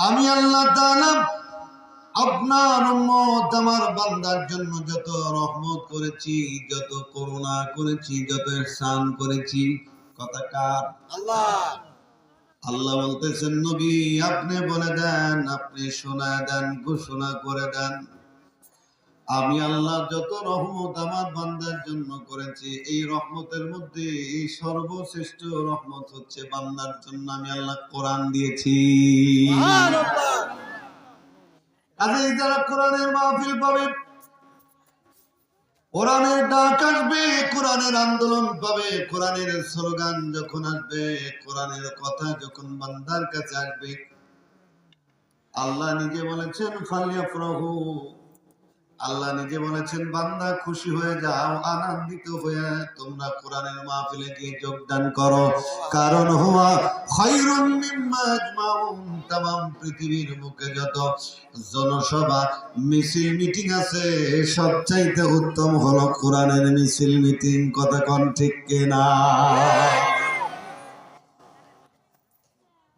আমি আল্লাহ তাআলা আপনার উম্মত আমার বান্দার জন্য যত রহমত করেছি, যত করুণা করেছি, যত ইহসান করেছি, কথা কার? আল্লাহ। আল্লাহ বলতেছেন নবী আপনি বলে দেন, আপনি শোনায় দেন, ঘোষণা করে দেন, আমি আল্লাহ যত রহমত আমার বান্দার জন্য করেছি, এই রহমতের মধ্যে এই সর্বশ্রেষ্ঠ রহমত হচ্ছে বান্দার জন্য আমি আল্লাহ কোরআন দিয়েছি। সুবহানাল্লাহ। যারা কোরআনের মাহফিল পাবে, কোরআনের ডাক আসবে, কোরআনের আন্দোলন পাবে, কোরআনের স্লোগান যখন আসবে, কোরআনের কথা যখন বান্দার কাছে আসবে, আল্লাহ নিজে বলেছেন ফালিয়াফরাহু, আল্লাহ নিজে বলেছেন বান্দা খুশি হয়ে যাও, আনন্দিত হয়ে তোমরা কোরআনের মাহফিলে গিয়ে যোগদান করো, কারণ হুয়া খায়রুম মিম্মা আজমাউন, तमाम পৃথিবীর মুখে যত জনসভা মিছিল মিটিং আছে সবচাইতে উত্তম হলো কোরআনের মিছিল মিটিং, কথা কোন ঠিক কিনা?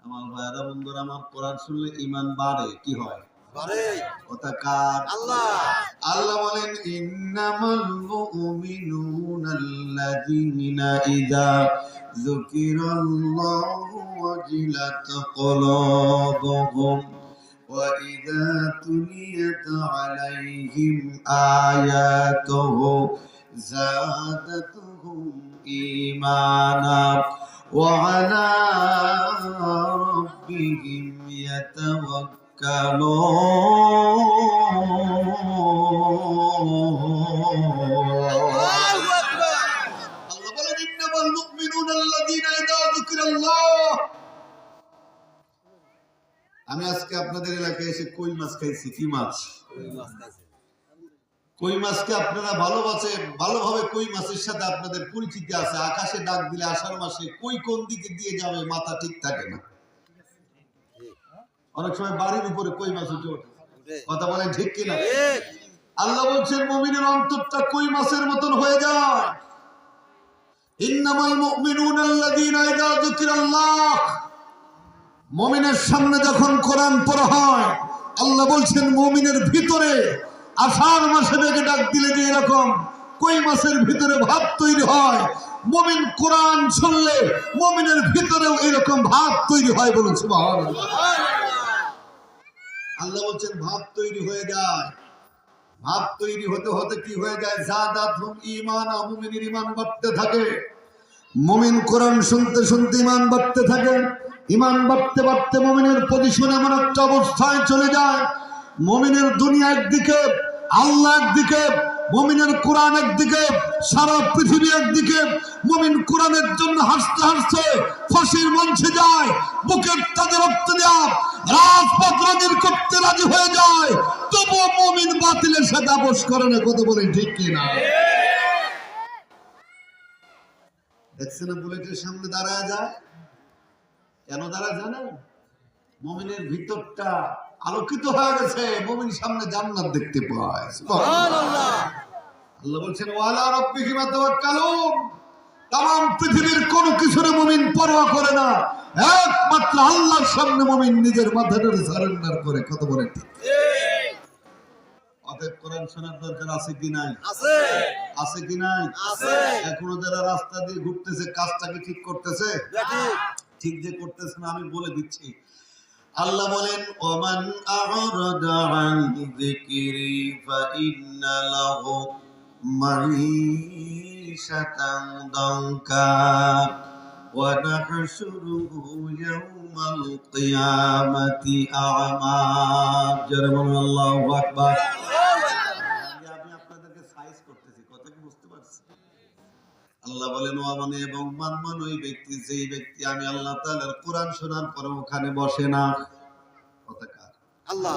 আমার ভাইরা বন্ধুরা আমার, কোরআন শুনলে ঈমান বাড়ে, কি হয়? কথা কার? আল্লাহ। আল্লাহ বলেন ইন্নামাল মুমিনুনাল্লাযীনা ইযা যুকিরাল্লাহু ওয়াজিলাত কুলুবুহুম ওয়া ইযা তুলিয়াত আলাইহিম আয়াতুহু যাদাতুহুম ঈমানা ওয়া আলা রাব্বিহিম ইয়াতাওয়াক্কালুন। আমি আজকে আপনাদের এলাকায় এসে কই মাছ খাইছি। কি মাছ? কই মাছকে আপনারা ভালোভাবে কই মাছের সাথে আপনাদের পরিচিতি আছে। আকাশে ডাক দিলে আষাঢ় মাসে কই কোন দিকে দিয়ে যাবে মাথা ঠিক থাকে না, অনেক সময় বাড়ির উপরে কই মাছ উঠে ওঠে, কথা বলেন ঠিক কিনা? আল্লাহ বলছেন মুমিনের অন্তরটা কই মাছের মতন হয়ে যায়। ইন্নামাল মুমিনুনাল্লাযীনা ইযা যুকিরাল্লাহ, মুমিনের সামনে যখন কোরআন পড়া হয়, আল্লাহ বলছেন মুমিনের ভিতরে আষাঢ় মাসে ডেকে ডাক দিলে যে এরকম কই মাছের ভিতরে ভাব তৈরি হয়, মুমিন কোরআন শুনলে মুমিনের ভিতরেও এরকম ভাব তৈরি হয়। বলুন সুবহানাল্লাহ। আল্লাহ বলছেন ভাব তৈরি হয়ে যায়। ভাব তৈরি হতে হতে কি হয়ে যায়? যাদাতুহুম ঈমানা, মুমিনের ঈমান বাড়তে থাকে। মুমিন কোরআন শুনতে শুনতে ঈমান বাড়তে থাকে। ঈমান বাড়তে বাড়তে মুমিনের পজিশন এমন একটা অবস্থায় চলে যায়, মুমিনের দুনিয়া একদিকে, আল্লাহ একদিকে, মুমিনের কোরআন একদিকে, সারা পৃথিবী একদিকে। মুমিন কোরআনের জন্য হাসতে হাসতে ফাঁসির মঞ্চে যায়, বুকের তাজে রক্ত দেয়া রাজপথ রঙিন করতে রাজি হয়ে যায়, তবুও মুমিন বাতিলের সাথে আপোষ করে না। কত বলে ঠিক কিনা? দেখছেন বুলেটের সামনে দাঁড়ায় যায়, কেন দাঁড়ায় জানেন? মুমিনের ভিতরটা আলোকিত হয়ে গেছে, মুমিন সামনে জান্নাত দেখতে পায়। সুবহানাল্লাহ। আল্লাহ বলছেন ওয়ালা রাব্বিহিম ইয়াতাওয়াক্কালুন, तमाम পৃথিবীর কোনো কিছুর মুমিন পরোয়া করে না, একমাত্র আল্লাহর সামনে মুমিন নিজের মাথাটা সারেন্ডার করে। কত বলে ঠিক? অতএব কোরআন শোনার দরকার আছে কি নাই? আছে। আছে কি নাই? আছে। এখনো যারা রাস্তা দিয়ে ঘুরতেছে কাজটাকে ঠিক করতেছে? ঠিক যে করতেছে না আমি বলে দিচ্ছি। আল্লাহ বলেন ওমান আ'রাদা আন যিকরি ফাইন্না লাহু মাঈশাতান দানকা ওয়া নাহশুরুহু ইয়াওমাল কিয়ামাতি আ'মা। জারমান আল্লাহু আকবার। আমি আপনাদেরকে সাইজ করতেছি, কথা কি বুঝতে পারছেন? আল্লাহ বলেন ওয়ামান, এবং মান ওই ব্যক্তি, যেই ব্যক্তি আমি আল্লাহ তাআলার কোরআন শোনার পরে ওখানে বসে না। কথা কার? আল্লাহ।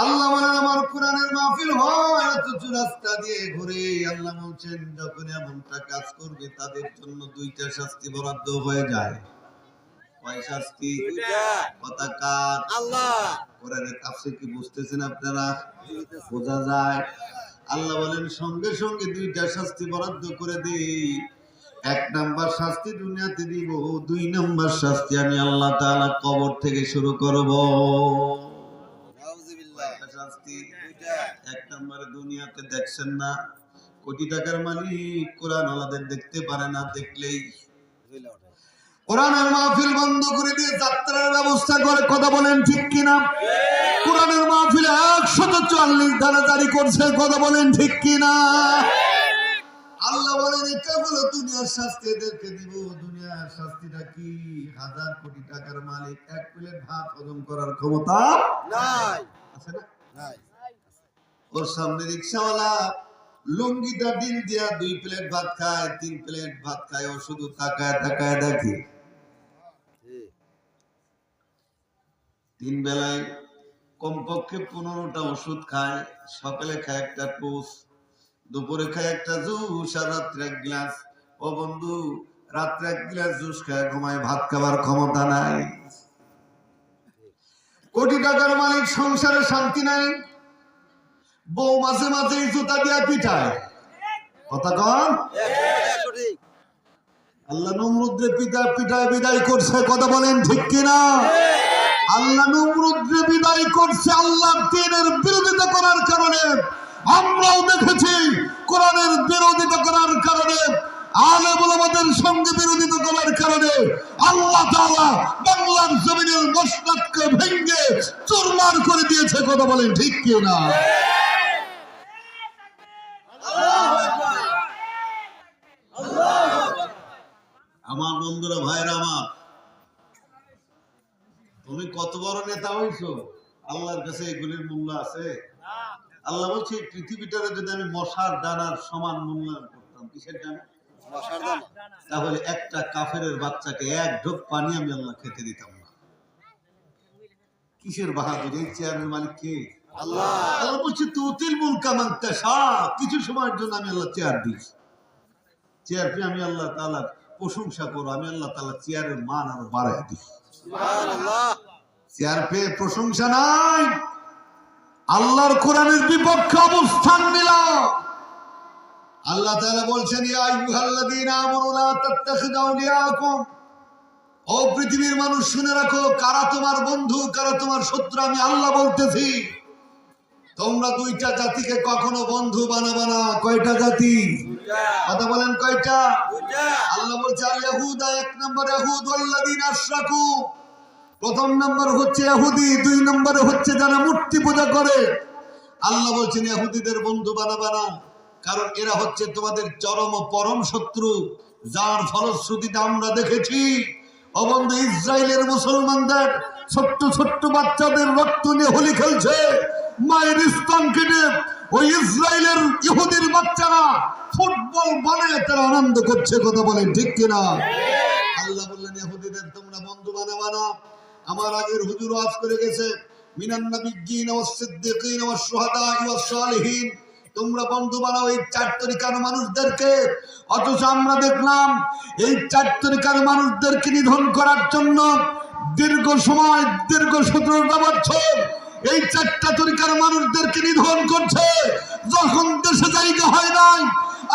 আল্লাহ বলেন আমার কোরআনের মাহফিল হয় অথচ রাস্তা দিয়ে ঘুরে, আল্লাহ বলছেন যখন এমনটা কাজ করবে তাদের জন্য দুইটা শাস্তি বরাদ্দ হয়ে যায়। কয় শাস্তি? দুইটা। কথা কার? আল্লাহ। কোরআনের তাফসীর কি বুঝতেছেন আপনারা? বোঝা যায়। আল্লাহ বলেন সঙ্গে সঙ্গে দুইটা শাস্তি বরাদ্দ করে দেই। এক নাম্বার শাস্তি দুনিয়াতে দিব, 2 নাম্বার শাস্তি আমি আল্লাহ তাআলা কবর থেকে শুরু করব। শাস্তি এক নাম্বারে দুনিয়াতে দেখছেন না, কোটি টাকার মালিক কোরআন আলাদের দেখতে পারে না, দেখলেই কোরআনের মাহফিল বন্ধ করে দিয়ে যাত্রার ব্যবস্থা করে। কথা বলেন ঠিক কিনা? কোরআনের মাহফিলে 144 ধারা জারি করছে। কথা বলেন ঠিক কিনা? আল্লাহ বলেন এটা হলো দুনিয়ার শাস্তি, এদেরকে দিব। দুনিয়ার শাস্তিটা কি? 1000 কোটি টাকার মালিক এক প্লেট ভাত হজম করার ক্ষমতা নাই, আছে না? নাই। ওর সামনে রিকশাওয়ালা লুঙ্গিটা দিল দিয়া 2 প্লেট ভাত খায়, 3 প্লেট ভাত খায়, ও শুধু তাকায় তাকায় দেখে। 3 বেলায় কমপক্ষে 15টা ওষুধ খায়। সকালে খায় একটা টুস, দুপুরে খায় একটা জুস, আর রাত্রে 1 গ্লাস। ও বন্ধু, রাত্রে 1 গ্লাস জুস খায় ঘুমায়, ভাত খাবার ক্ষমতা নাই। কোটি টাকার মালিক, সংসারে শান্তি নাই, বউ মাঝে মাঝে জুতা দিয়া পিঠায়। কথা কন? আল্লাহ নমরুদ্রে পিঠায় বিদায় করছে। কথা বলেন ঠিক কিনা? আল্লাহ নমরুদ্রে বিদায় করছে আল্লাহর দ্বীনের বিরোধিতা করার কারণে। আমরাও দেখেছি কোরআনের বিরোধিতা করার কারণে, আলেম ওলামাদের সঙ্গে বিরোধিতা করার কারণে আল্লাহ তাআলা বাংলার জমিনের মসনদকে ভেঙে চুরমার করে দিয়েছে। কথা বলেন ঠিক কিনা? আমার বন্ধুরা, ভাইরা আমার, তুমি কত বড় নেতা হইছো, আল্লাহর কাছে এগুলির মূল্য আছে? আল্লাহ বলছে পৃথিবীটারে যদি আমি মশার দানার সমান মূল্যায়ন করতাম। কিসের দানা? মশার দানা। তাহলে একটা কাফেরের বাচ্চাকে 1 ঢোক পানি আমি আল্লাহ খেতে দিতাম না। কিসের বাহাদুর? এই চেয়ারের মালিক কে? আল্লাহ। আল্লাহ বলছে তুতিল মুলকা মান তাশা, কিছু সময়ের জন্য আমি আল্লাহ চেয়ার দিই। চেয়ার পেয়ে আমি আল্লাহ তাআলার প্রশংসা করো, আমি আল্লাহ তাআলা চেয়ারের মান আরো বাড়ায় দিই। সুবহানাল্লাহ। চেয়ার পেয়ে প্রশংসা নাই, আল্লাহর কোরআনের বিপক্ষে অবস্থান নিলাম। আল্লাহ তাআলা বলছেন ইয়া আইয়ুহাল্লাযীনা আমানু লা তাত্তাখিযু আউলিয়াকুম, ও পৃথিবীর মানুষ শুনে রাখো, কারা তোমার বন্ধু কারা তোমার শত্রু আমি আল্লাহ বলতেছি। তোমরা 2টা জাতিকে কখনো বন্ধু বানাবা না। কয়টা জাতি? কথা বলেন কয়টা? আল্লাহ বলছে আল ইয়াহুদা, 1 নম্বর ইয়াহুদ ওয়াল্লাযীনা আশরাকু, প্রথম নম্বর হচ্ছে ইহুদি, 2 নম্বরে হচ্ছে যারা মূর্তি পূজা করে। আল্লাহ বলছেন ইহুদিদের বন্ধু বানাবা না, কারণ এরা হচ্ছে তোমাদের চরম ও পরম শত্রু, যার ফলশ্রুতিতে আমরা দেখেছি ও বন্ধু ইসরায়েলের মুসলমানদের ছোট্ট ছোট্ট বাচ্চাদের রক্ত নিয়ে হোলি খেলছে, মায়ের স্তন কেটে ওই ইসরায়েলের ইহুদির বাচ্চারা ফুটবল বানিয়ে তারা আনন্দ করছে। কথা বলেন ঠিক কিনা? আল্লাহ বললেন ইহুদিদের তোমরা বন্ধু বানাবা না। আমার আগের হুজুর ওয়াজ করে গেছে মিনান নাবিয়্যিন ওয়াস সিদ্দিকিন ওয়াস শুহাদা ওয়াস সালিহিন, তোমরা বন্ধু বানাও এই 4 তরিকার মানুষদেরকে। অথচ আমরা দেখলাম এই 4 তরিকার মানুষদেরকে নিধন করার জন্য দীর্ঘ সময়, দীর্ঘ 17টা বছর এই 4টা তরিকার মানুষদেরকে নিধন করছে। যখন দেশে জায়গা হয় নাই,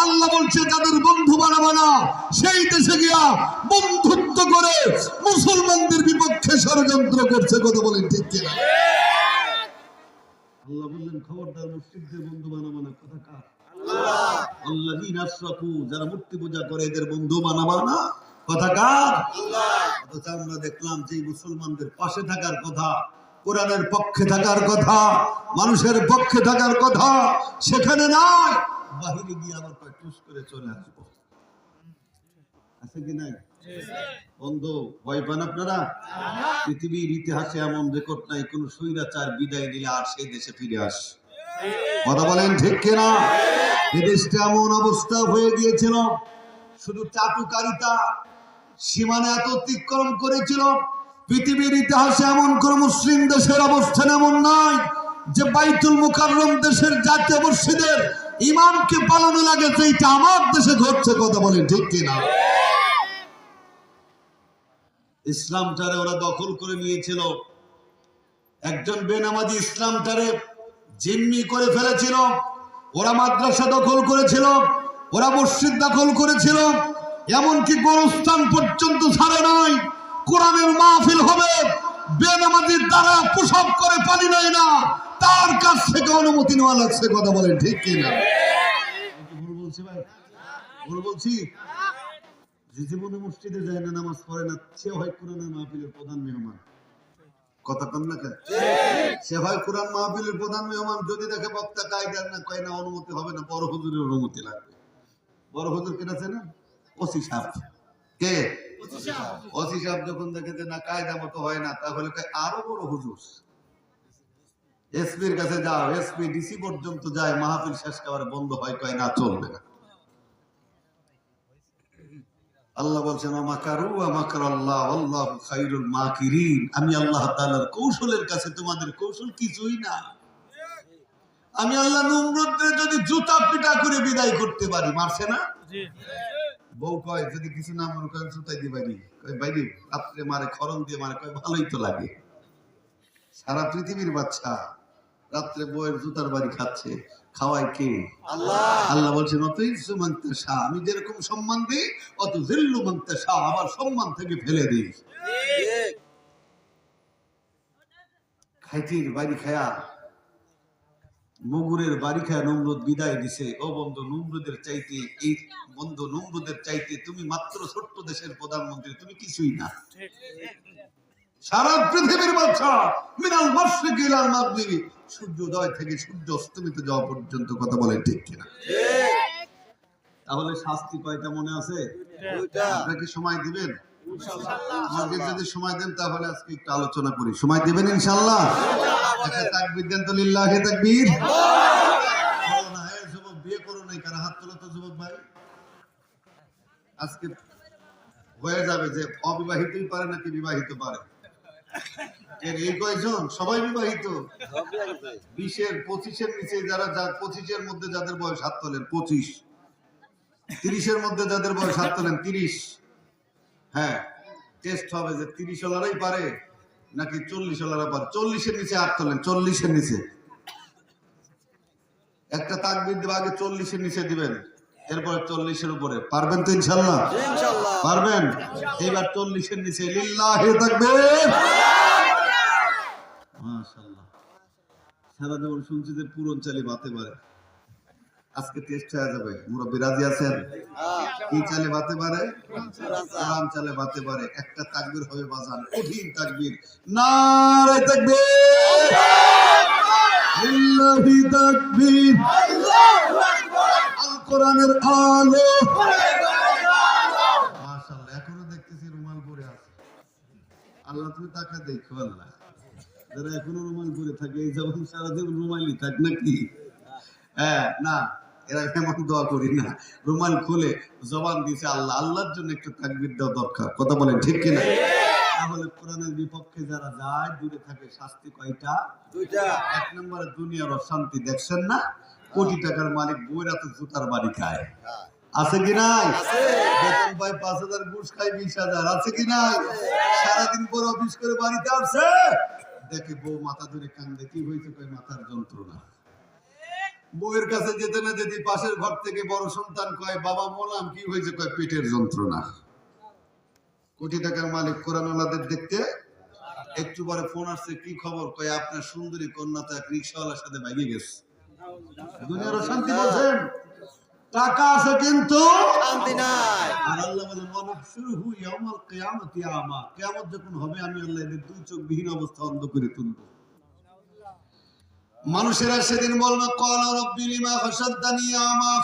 আল্লাহ বলছে যাদের বন্ধু বানাবা না, সেই দেশে গিয়া বন্ধুত্ব করে মুসলমানদের বিপক্ষে ষড়যন্ত্র করছে। কথা বলেন ঠিক কিনা? আল্লাহ বললেন খবরদার মুশরিকদের বন্ধু বানাবা না। কথা কার? আল্লাহ। আল্লাযীনা আশরাকু, যারা মূর্তি পূজা করে এদের বন্ধু বানাবা না। কথা কার? আল্লাহ। অথচ আমরা দেখলাম যে মুসলমানদের পাশে থাকার কথা, কোরআনের পক্ষে থাকার কথা, মানুষের পক্ষে থাকার কথা সেখানে নাই। বাহিরে গিয়ে আবার টুস করে চলে আসবো, আছে কি নাই? বন্ধু ভয় পান আপনারা? পৃথিবীর ইতিহাসে এমন রেকর্ড নাই কোন স্বৈরাচার বিদায় নিলে আর সেই দেশে ফিরে আসে। কথা বলেন ঠিক কিনা? এই দেশটা এমন অবস্থা হয়ে গিয়েছিল, শুধু চাটুকারিতা সীমানা এত অতিক্রম করেছিল। পৃথিবীর ইতিহাসে এমন কোন মুসলিম দেশের অবস্থান এমন নাই যে বাইতুল মুকাররম দেশের জাতীয় মসজিদের ইমামকে পালানো লাগেছে। এটা আমার দেশে ঘটছে। কথা বলেন ঠিক কিনা? ইসলামটারে ওরা দখল করে নিয়েছিল। একজন বেনামাজি ইসলামটারে জিম্মি করে ফেলেছিল। ওরা মাদ্রাসা দখল করেছিল, ওরা মসজিদ দখল করেছিল, এমনকি গোরস্থান পর্যন্ত ছাড়ে নাই। কোরআনের মাহফিল হবে, বেনামাজির দ্বারা প্রসব করে পানি নেয় না, তার কাছ থেকে অনুমতি নেওয়া লাগছে। কথা বলেন ঠিক কিনা? ভুল বলছি ভাই? ভুল বলছি? যে জীবনে মসজিদে যায় না, নামাজ পড়ে না, সে হয় কোরআনের মাহফিলের প্রধান মেহমান। কথা কন না কেন? সে হয় কোরআন মাহফিলের প্রধান মেহমান। যদি দেখে বক্তা কায়দার না কয় না, অনুমতি হবে না, বড় হুজুরের অনুমতি লাগবে। বড় হুজুর কে আছে না? ওসি সাহেব। কে? ওসি সাহেব যখন দেখে যে না কায়দা মতো হয় না, তাহলে আরো বড় হুজুর এসপির কাছে যাও। এসপি ডিসি পর্যন্ত যায়, মাহফিল শেষ করে বন্ধ হয়, কয় না চলবে না। আল্লাহ বলছেন আমি আল্লাহ তাআলার কৌশলের কাছে তোমাদের কৌশল কিছুই না। আমি আল্লাহ নমরুদকে যদি জুতা পিটা করে বিদায় করতে পারি, মারছে না? বউ কয় যদি কিছু না মনে করেন জুতাই দিয়ে বাইরে, কয় বাইরে রাত্রে মারে, খরম দিয়ে মারে, কয় ভালোই তো লাগে। সারা পৃথিবীর বাচ্চা রাত্রে বউয়ের জুতার বাড়ি খাচ্ছে, খাওয়ায় কে? আল্লাহ। আল্লাহ বলছেন অতইসু মান তাশা, আমি যেরকম সম্মান দিই অত জিল্লু মান তাশা, আবার সম্মান থেকে ফেলে দিই। খাইতির বাড়ি খায়া, মুগুরের বাড়ি খায়া নমরুদ বিদায় দিছে। ও বন্ধু, নমরুদের চাইতে, এই বন্ধু নমরুদের চাইতে তুমি মাত্র ছোট্ট দেশের প্রধানমন্ত্রী, তুমি কিছুই না। সারা পৃথিবীর বাচ্চা মিনাল মাশরিকি ইলাল মাগরিবি, সূর্যোদয় থেকে সূর্য অস্তমিত যাওয়া পর্যন্ত। কথা বলেন ঠিক কিনা? তাহলে শাস্তি কয়টা মনে আছে? আপনারা কি সময় দিবেন? আমাকে যদি সময় দেন তাহলে আজকে একটু আলোচনা করি। সময় দিবেন ইনশাআল্লাহ? একটা তাকবীর দেন তো, লিল্লাহি তাকবীর। না হে যুবক, বিয়ে করো নাই কারা? হাত তোলো তো যুবক ভাই। আজকে হয়ে যাবে যে অবিবাহিতই পারে নাকি বিবাহিত পারে? এই কয়জন সবাই বিবাহিত? 20-এর 25-এর নিচে যারা, 25-এর মধ্যে যাদের বয়স হাত তোলেন 25, 30-এর মধ্যে যাদের বয়স হাত তোলেন 30। হ্যাঁ, টেস্ট হবে যে 30 ওয়ালারাই পারে নাকি 40 ওয়ালারা পারে। 40-এর নিচে হাত তোলেন, 40-এর নিচে। একটা তাকবীর দেব, আগে 40-এর নিচে দিবেন, এরপরে 40-এর উপরে। পারবেন তো ইনশাআল্লাহ? ইনশাআল্লাহ পারবেন। এবার 40-এর নিচে, লিল্লাহি তাকবীর। মাশাআল্লাহ। সারা জীবন শুনছি যে পুরন চালি বাতে পারে, আজকে টেস্ট হয়ে যাবে। মুরব্বি রাজি আছেন? কি চালে বাতে পারে? কোরআন চালে বাতে পারে। একটা তাকবীর হবে বাজান, কঠিন তাকবীর। নারে তাকবীর, লিল্লাহি তাকবীর, আল্লাহু আকবার, আল কোরআনের আলো। মাশাআল্লাহ। এখনো দেখতেছি রুমাল পরে আছে। আল্লাহ তুমি তাকা দেখো। আল্লাহ যারা এখনো রুমাল পরে থাকে, এই যেমন সারাদিন রুমালই থাক নাকি? হ্যাঁ, না এরা এমন দোয়া করি না, রুমাল খুলে জবান দিয়েছে আল্লাহ, আল্লাহর জন্য একটু তাকবীর দেওয়া দরকার। কথা বলেন ঠিক কিনা? তাহলে কোরআনের বিপক্ষে যারা যায়, দূরে থাকে, শাস্তি কয়টা? দুইটা। এক নম্বরে দুনিয়ার অশান্তি, দেখছেন না? কোটি টাকার মালিক বউয়ের হাতে জুতার বাড়ি খায়, আছে কি নাই? বেতন পায় 5,000, ঘুষ খায় 20,000, আছে কি নাই? সারাদিন পর অফিস করে বাড়িতে আসছে, দেখে বউ মাথা ধরে কান্দে, কি হয়েছে? কয় মাথার যন্ত্রণা। বউয়ের কাছে যেতে না যেতে পাশের ঘর থেকে বড় সন্তান কয় বাবা বললাম, কি হয়েছে? কয় পেটের যন্ত্রণা। কোটি টাকার মালিক কোরআনওয়ালাদের দেখতে একটু পরে ফোন আসছে, কি খবর? কয় আপনার সুন্দরী কন্যা তো এক রিকশাওয়ালার সাথে ভাগিয়ে গেছে। দুনিয়ার শান্তি বলছেন, টাকা আছে কিন্তু শান্তি নাই। আর আল্লাহ বলেন ওয়ানাহশুরুহু ইয়াউমাল কিয়ামাতি আমা, কিয়ামত যখন হবে আমি আল্লাহ এদের দুই চোখ বিহীন অবস্থা অন্ধ করে তুলব। মানুষেরা সেদিন বলবে ক্বালা রাব্বি লিমা হাশারতানি আমা।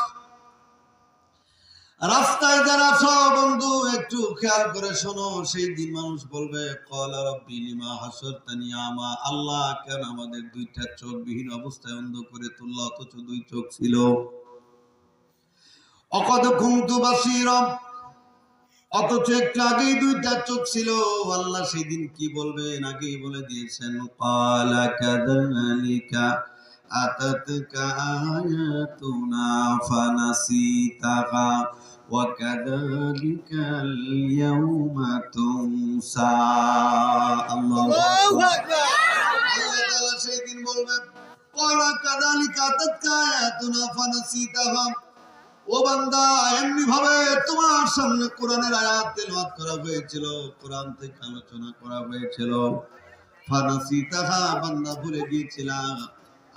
রাস্তায় যারা আছো বন্ধু একটু খেয়াল করে শোনো, সেই দিন মানুষ বলবে ক্বালা রাব্বি লিমা হাশারতানি আমা, আল্লাহ কেন আমাদের দুইটা চোখ বিহীন অবস্থায় অন্ধ করে তুলল, অথচ দুই চোখ ছিল। অকদ কুনতু বাসীরা, অথচ একটু আগেই দুইটা চোখ ছিল। আল্লাহ সেই দিন কি বলবেন আগেই বলে দিয়েছেন, ক্বালা কাযালিকা আতাতকা আয়াতুনা ফানাসিতাহা ওয়া কাযালিকাল ইয়াউমা তুনসা। আল্লাহু আকবার। আল্লাহ তাআলা সেই দিন বলবেন ক্বালা কাযালিকা আতাতকা আয়াতুনা ফানাসিতাহা, ও বান্দা, এমনি ভাবে তোমার সামনে কোরআনের আয়াত তেলাওয়াত করা হয়েছিল, কোরআন থেকে আলোচনা করা হয়েছিল, ফানাসিতাহা, বান্দা ভুলে গিয়েছিলাম,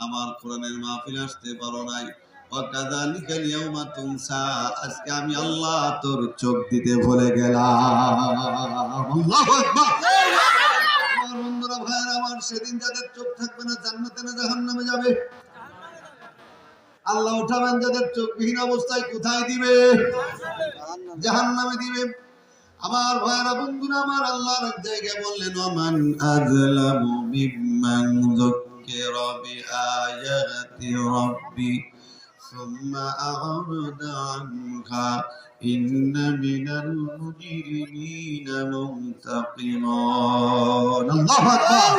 আমার কোরআনের মাহফিল আসতে পারো নাই। ওয়াকাযালিকাল ইয়াউমা তুনসা, আজকে আমি আল্লাহ তোর চোখ দিতে ভুলে গেলাম। আল্লাহু আকবার। আমার বন্ধুরা, ভাইরা আমার, সেদিন যাদের চোখ থাকবে না জান্নাতে না জাহান্নামে যাবে? আল্লাহ উঠাবেন যাদের চোখবিহীন অবস্থায়, কোথায় দিবে? জাহান্নামে দিবে। আমার ভাইরা বন্ধুরা আমার, আল্লাহর এক জায়গায় বললেন, ওমান আযলামু মিম্মান যুক্কিরা বিআয়াতি রাব্বি সুম্মা আ'রাদা আনহা ইন্না মিনাল মুজরিমিনা মুনতাকিমুন। আল্লাহু আকবার।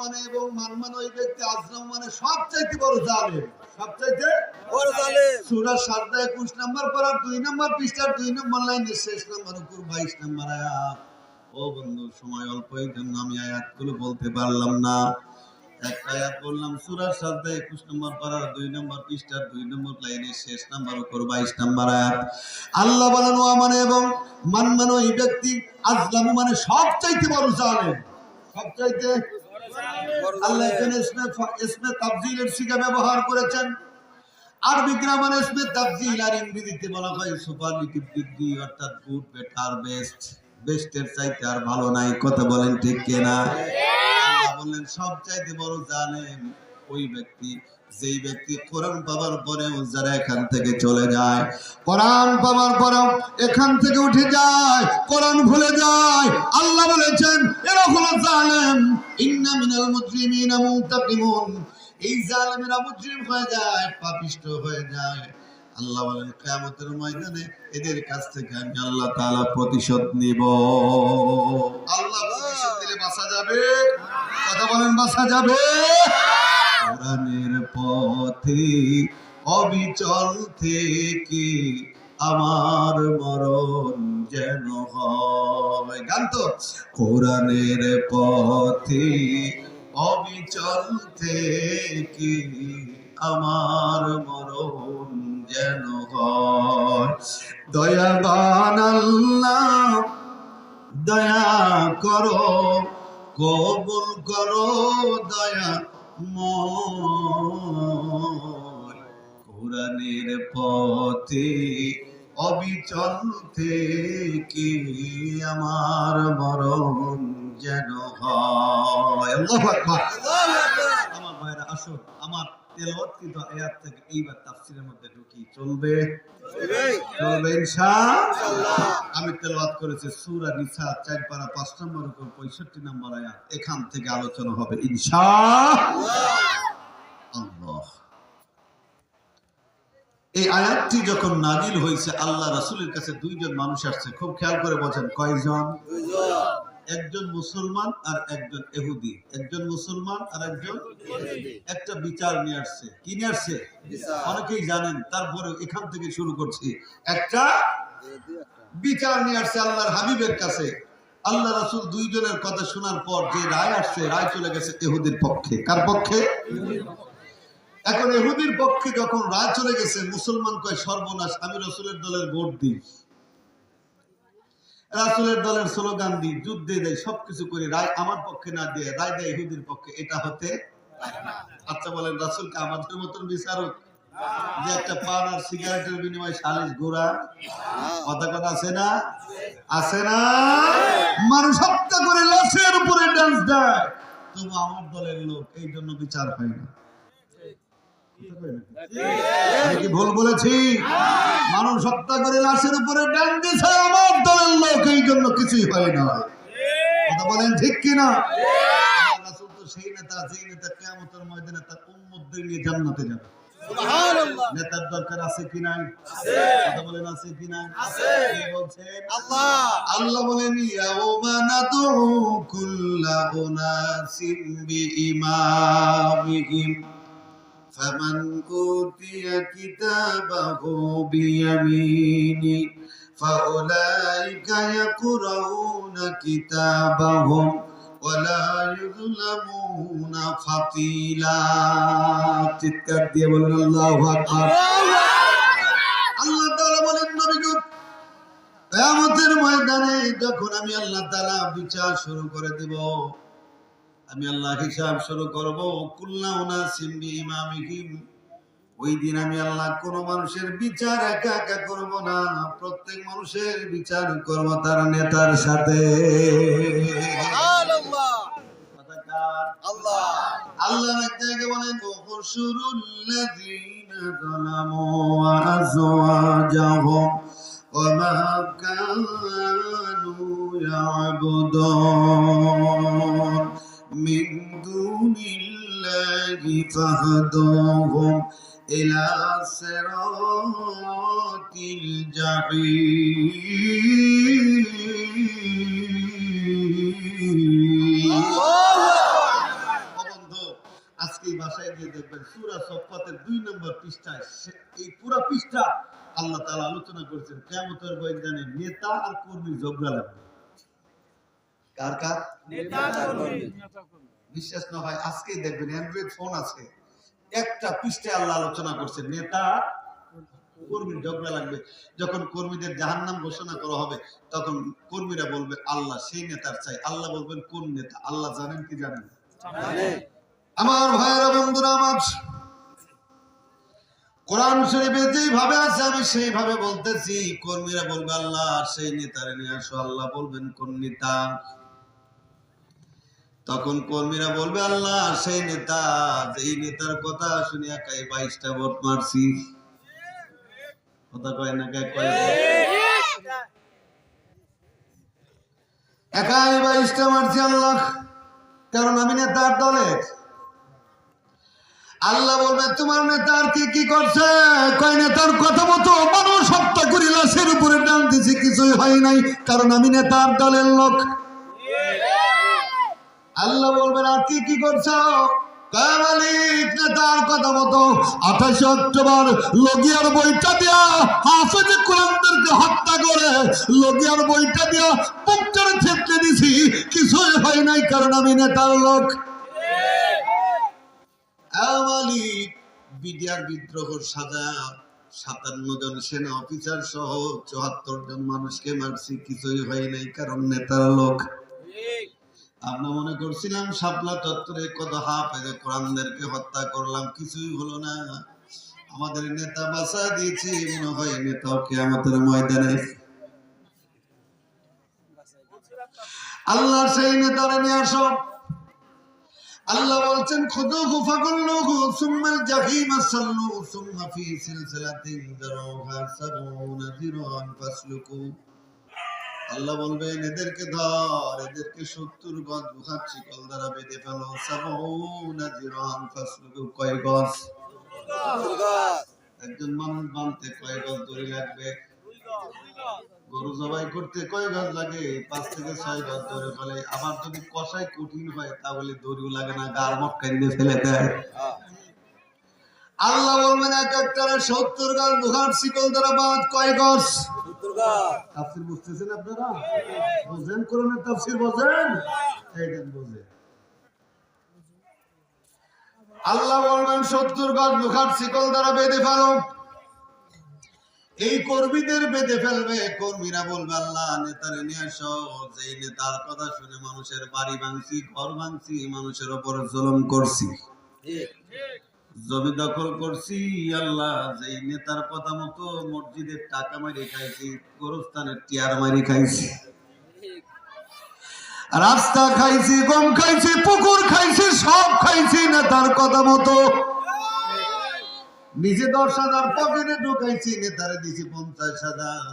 মানে এবং মানে ওই ব্যক্তি আজলাম মানে সবচাইতে বড় জালেম, সবচাইতে বড় জালেম। সূরা সাজদা 21 নম্বর পারার 2 নম্বর পৃষ্ঠার 2 নম্বর লাইনের শেষ নম্বর উপর 22 নম্বর আয়াত। ও বন্ধু, সময় অল্প, এই জন্য আমি আয়াতগুলো বলতে পারলাম না। একটা আয়াত বললাম সূরা সাজদা 21 নম্বর পারার 2 নম্বর পৃষ্ঠার 2 নম্বর লাইনের শেষ নম্বর উপর 22 নম্বর আয়াত। আল্লাহ বলেন, ওয়া মানে এবং মানে ওই ব্যক্তি আজলাম মানে সবচাইতে বড় জালেম, সবচাইতে। আল্লাহ এখানে ইসমে তাফজিলের সিগা ব্যবহার করেছেন। আরবি গ্রামারে ইসমে তাফজিল আর ইংরেজিতে বলা হয় সুপারলেটিভ ডিগ্রি, অর্থাৎ গুড, বেটার, বেস্ট। বেস্টের চাইতে আর ভালো নাই। কথা বলেন ঠিক কিনা? আল্লাহ বললেন সবচাইতে বড় জালেম ওই ব্যক্তি, যেই ব্যক্তি কোরআন পাওয়ার পরেও যারা এখান থেকে চলে যায়, কোরআন পাওয়ার পরেও এখান থেকে উঠে যায়, কোরআন ভুলে যায়। আল্লাহ বলেছেন এরা হলো জালেম। ইন্না মিনাল মুজরিমিনা মুনতাকিমুন, এই জালেমেরা মুজরিম হয়ে যায়, পাপিষ্ঠ হয়ে যায়। আল্লাহ বলেন কিয়ামতের ময়দানে এদের কাছ থেকে আমি আল্লাহ তাআলা প্রতিশোধ নিব। আল্লাহ প্রতিশোধ দিলে বাঁচা যাবে? কথা বলেন, বাঁচা যাবে? কোরআনের পথে অবিচল থেকে আমার মরণ যেন হয়। গান তো, কোরআনের পথে অবিচল থেকে আমার মরণ যেন হয়। দয়াবান আল্লাহ দয়া করো, কবুল করো দয়া ময়। কোরআনের পথে অবিচল থেকে আমার মরণ যেন হয়। আল্লাহু আকবার। আমার ভাইরা, আসুন আমার তেলাওয়াতকৃত আয়াত থেকে এইবার তাফসীরের মধ্যে ঢুকি। চলবে? চলবে ইনশাআল্লাহ। আমি তেলাওয়াত করেছি সূরা নিসা 4 পারা 5 নম্বর উপর 65 নম্বর আয়াত। এখান থেকে আলোচনা হবে ইনশাআল্লাহ। আল্লাহ, এই আয়াতটি যখন নাজিল হয়েছে, আল্লাহ রাসূলের কাছে দুইজন মানুষ আসছে। খুব খেয়াল করে বলেন, কয়জন? দুইজন। একজন মুসলমান আর একজন ইহুদি। একজন মুসলমান আর একজন ইহুদি। একটা বিচার নিয়ে আসছে। কি নিয়ে আসছে? অনেকেই জানেন, তারপরে এখান থেকে শুরু করছি। একটা বিচার নিয়ে আসছে আল্লাহর হাবিবের কাছে। আল্লাহ রাসূল দুইজনের কথা শোনার পর যে রায় আসছে, রায় চলে গেছে ইহুদির পক্ষে। কার পক্ষে? এখন ইহুদির পক্ষে যখন রায় চলে গেছে, মুসলমান কয় সর্বনাশ, আমি রাসূলের দলের ভোট দিই, রাসূলের দলের স্লোগান দিই, যুদ্ধে দেয়, সবকিছু করি, রায় আমার পক্ষে না দিয়ে রায় দেয় ইহুদির পক্ষে। এটা হতে পারে না। আচ্ছা বলেন, রাসূলকে আমাদের মতন বিচারক যে একটা পান আর সিগারেটের বিনিময়ে সালিশ ঘোরা? কথা কথা আছে না? আছে না? মানুষ হত্যা করে লাশের উপরে ডান্স দেয়, তবু আমার দলের লোক, এই জন্য বিচার হয় না। কি ভুল বলেছি? মানুষ হত্যা করে লাশের উপরে ডান্স দিছে আমার দলের লোক, এই জন্য কিছুই হয় না। কথা বলেন ঠিক কিনা? রাসূল তো সেই নেতা, যেই নেতা কিয়ামতের ময়দানে তার উম্মতদের নিয়ে জান্নাতে যাবে। সুবহানাল্লাহ। নেতার দরকার আছে কি নাই? আছে। কথা বলেন, আছে কি নাই? আছে। কে বলছেন? আল্লাহ। আল্লাহ বলেন, ইয়াউমা নাদউ কুল্লা উনাসিম বিইমামিহিম ফামান উতিয়া কিতাবাহু বিয়ামিনি ফাউলাইকা ইয়াকরাউনা কিতাবাহুম ওয়ালা ইউযলামুনা ফাতিলা। চিৎকার দিয়ে বলুন আল্লাহু আকবার। কিয়ামতের ময়দানে যখন আমি আল্লাহ তাআলা বিচার শুরু করে দিব, আমি আল্লাহ হিসাব শুরু করব, কুল্লু উনাসিম বিইমামিহিম, ওই দিন আমি আল্লাহ কোন মানুষের বিচার একা একা করব না, প্রত্যেক মানুষের বিচার করব তার নেতার সাথে। সুবহানাল্লাহ। আল্লাহ আল্লাহ এক জায়গায় বলেন, উহশুরুল্লাযীনা যালামু ওয়া আযওয়াজাহুম ওয়া মা কানু ইয়াবুদুন মিন দুনিল্লাহি ফাহদুহুম ইলা সিরাতিল জাহিম। আজকে বাসায় গিয়ে দেখবেন সূরা সফফাতের 2 নম্বর পৃষ্ঠায় এই পুরো পৃষ্ঠা আল্লাহ তাআলা আলোচনা করেছেন কিয়ামতের ময়দানে নেতা আর কর্মী ঝগড়া লাগবে। কার কার? নেতা কর্মী। বিশ্বাস না হয় আজকেই দেখবেন অ্যান্ড্রয়েড ফোন আছে, একটা পৃষ্ঠায় আল্লাহ আলোচনা করছেন নেতা কর্মীর ঝগড়া লাগবে। যখন কর্মীদের জাহান্নাম ঘোষণা করা হবে তখন কর্মীরা বলবে আল্লাহ সেই নেতার চাই। আল্লাহ বলবেন কোন নেতা? আল্লাহ জানেন কি জানেন? জানেন। আমার ভাইয়েরা বন্ধুরা, আমার কোরআন শরীফে যেভাবে আছে আমি সেইভাবে বলতেছি। কর্মীরা বলবে আল্লাহ সেই নেতারে নিয়ে আসো। আল্লাহ বলবেন কোন নেতা? তখন কর্মীরা বলবে আল্লাহ সেই নেতা, যেই নেতার কথা শুনে একাই 22টা ভোট মারছি। কথা কয় না? একাই 22টা মারছি আল্লাহ, কারণ আমি নেতার দলের। আল্লাহ বলবে তোমার নেতার কি কি করছে? কয় নেতার কথা মতো মানুষ হত্যা করি লাশের উপরে ডান দিছি, কিছুই হয় নাই, কারণ আমি নেতার দলের লোক। আল্লাহ বলবেন আর কি কি করছো? মালিক নেতার কথা মতো 28 অক্টোবর লগিয়ার বইটা দিয়া হাফেজে কোরআনদেরকে হত্যা করে লগিয়ার বইটা দিয়া বুকটার ছেপতে দিছি, কিছুই হয় নাই, কারণ আমি নেতার লোক। মালিক বিডিআর বিদ্রোহের সাজা 57 জন সেনা অফিসার সহ 74 জন মানুষকে মারছি, কিছুই হয় নাই, কারণ নেতার লোক। আমরা মনে করছিলাম শাপলা চত্বরে কত হাফেজে কোরআনদেরকে হত্যা করলাম, কিছুই হলো না। আমাদের নেতা বাঁচা দিয়েছে, মনে হয় নেতাও কিয়ামতের ময়দানে। আল্লাহ সেই নেতারা নিয়ে আসো। আল্লাহ বলছেন খুযুহু ফাগুল্লুহু সুম্মাল জাহিমা সাল্লু সুম্মা ফি সিলসিলাতিন যারউহা 70 যিরান ফাসলুকু। আল্লাহ বলবেন এদেরকে ধর, এদেরকে 70 গজ লোহার শিকল দ্বারা বেঁধে ফেলো। 70 যিরান ফাসলুকু, কয় গজ? একজন মানুষ বানতে কয় গজ দড়ি লাগবে? গরু জবাই করতে কয় গজ লাগে? 5 থেকে 6 গজ ধরে ফেলে। আবার যদি কষাই কঠিন হয় তাহলে দড়িও লাগে না, গার মক্কায় দিয়ে ফেলে দেয়। আল্লাহ বলবেন এক একটারে 70 গজ লোহার শিকল দ্বারা বাঁধ, কয় গজ? 70 গজ। তাফসীর বুঝতেছেন আপনারা? বুঝেন কোরআনের তাফসীর? বুঝেন? এইটাই বুঝেন। আল্লাহ বলবেন 70 গজ লোহার শিকল দ্বারা বেঁধে ফেলো। এই কর্মীদের বেঁধে ফেলবে। কর্মীরা বলবে আল্লাহ নেতারে নিয়ে আসো, যেই নেতার কথা শুনে মানুষের বাড়ি ভাঙছি, ঘর ভাঙছি, মানুষের উপর জুলুম করছি, জমি দখল করছি। আল্লাহ যেই নেতার কথা মতো মসজিদের টাকা মারি খাইছি, গোরস্থানের টিয়ার মারি খাইছি, রাস্তা খাইছি, গম খাইছি, পুকুর খাইছি, সব খাইছি নেতার কথা মতো। নিজে 10,000 পকেটে ঢুকাইছি, নেতারে দিছি 50,000।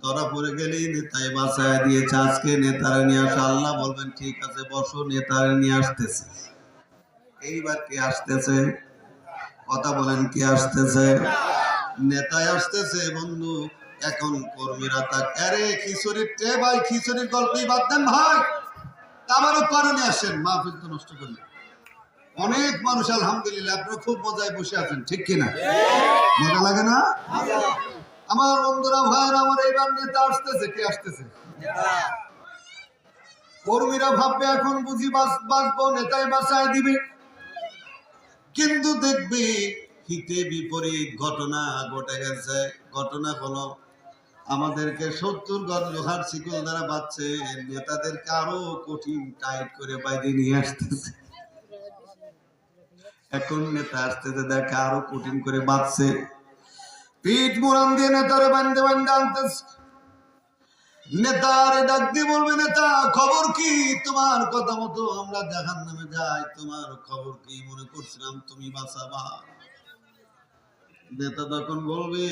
ধরা পড়ে গেলে নেতাই বাঁচায় দিয়েছে। আজকে নেতারে নিয়ে আসা। আল্লাহ বলবেন ঠিক আছে বসো, নেতারে নিয়ে আসতেছে। এইবার কে আসতেছে? কথা বলেন, কে আসতেছে? নেতাই আসতেছে বন্ধু। এখন কর্মীরা তাক আরে খিচুড়ির টে ভাই, খিচুড়ির গল্পই বাদ দেন ভাই, আমারও কারণে আসেন, মাহফিল তো নষ্ট করলেন। অনেক মানুষ আলহামদুলিল্লাহ আপনারা খুব মজায় বসে আছেন, ঠিক কিনা? মজা লাগে না? আমার বন্ধুরা ভাইরা, আমার এইবার নেতা আসতেছে। কে আসতেছে? কর্মীরা ভাববে এখন বুঝি বাঁচবো, নেতাই বাঁচায় দিবে। কিন্তু দেখবি হিতে বিপরীত ঘটনা ঘটে গেছে। ঘটনা হলো আমাদেরকে 70 গজ লোহার শিকল দ্বারা বাঁধছে, নেতাদেরকে আরো কঠিন টাইট করে বাইরে নিয়ে আসতেছে। এখন নেতা আসতেছে, দেখে আরো কঠিন করে বাঁধছে, পিঠ মোড়ান দিয়ে নেতারে বান্ধে বান্ধে আনতেছে। নেতারে ডাক দিয়ে বলবে, নেতা খবর কি? তোমার কথা মতো আমরা জাহান্নামে যাই, তোমার খবর কি? মনে করছিলাম তুমি বাঁচাবা। নেতা তখন বলবে,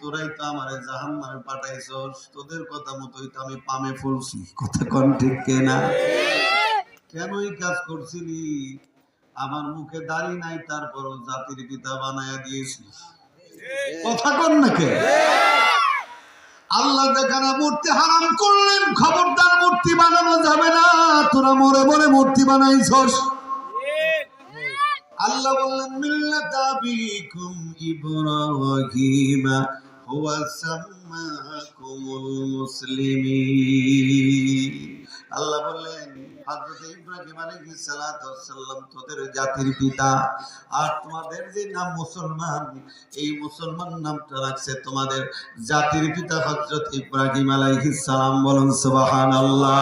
তোরাই তো আমারে জাহান্নামে পাঠাইছস, তোদের কথা মতোই তো আমি পামে ফলছি। কথা কোন ঠিক কিনা? কেন এই কাজ করছিলি? আমার মুখে দাড়ি নাই, তারপরও জাতির পিতা বানায়া দিয়েছি। কথা কোন নাকি? আল্লাহ যেখানে মূর্তি হারাম করলেন, খবরদার মূর্তি বানানো যাবে না, তোরা মরে মরে মূর্তি বানাইছস। আল্লাহ বললেন, মিল্লাতা আবিকুম ইব্রাহিম হুয়া সাম্মাকুমুল মুসলিমিন। আল্লাহ বললেন, হযরত ইব্রাহিম আলাইহিস সালাতু ওয়াস সালাম তোদের জাতির পিতা, আর তোমাদের যে নাম মুসলমান, এই মুসলমান নামটা রাখছে তোমাদের জাতির পিতা হযরত ইব্রাহিম আলাইহিস সালাম। বলুন সুবহানাল্লাহ।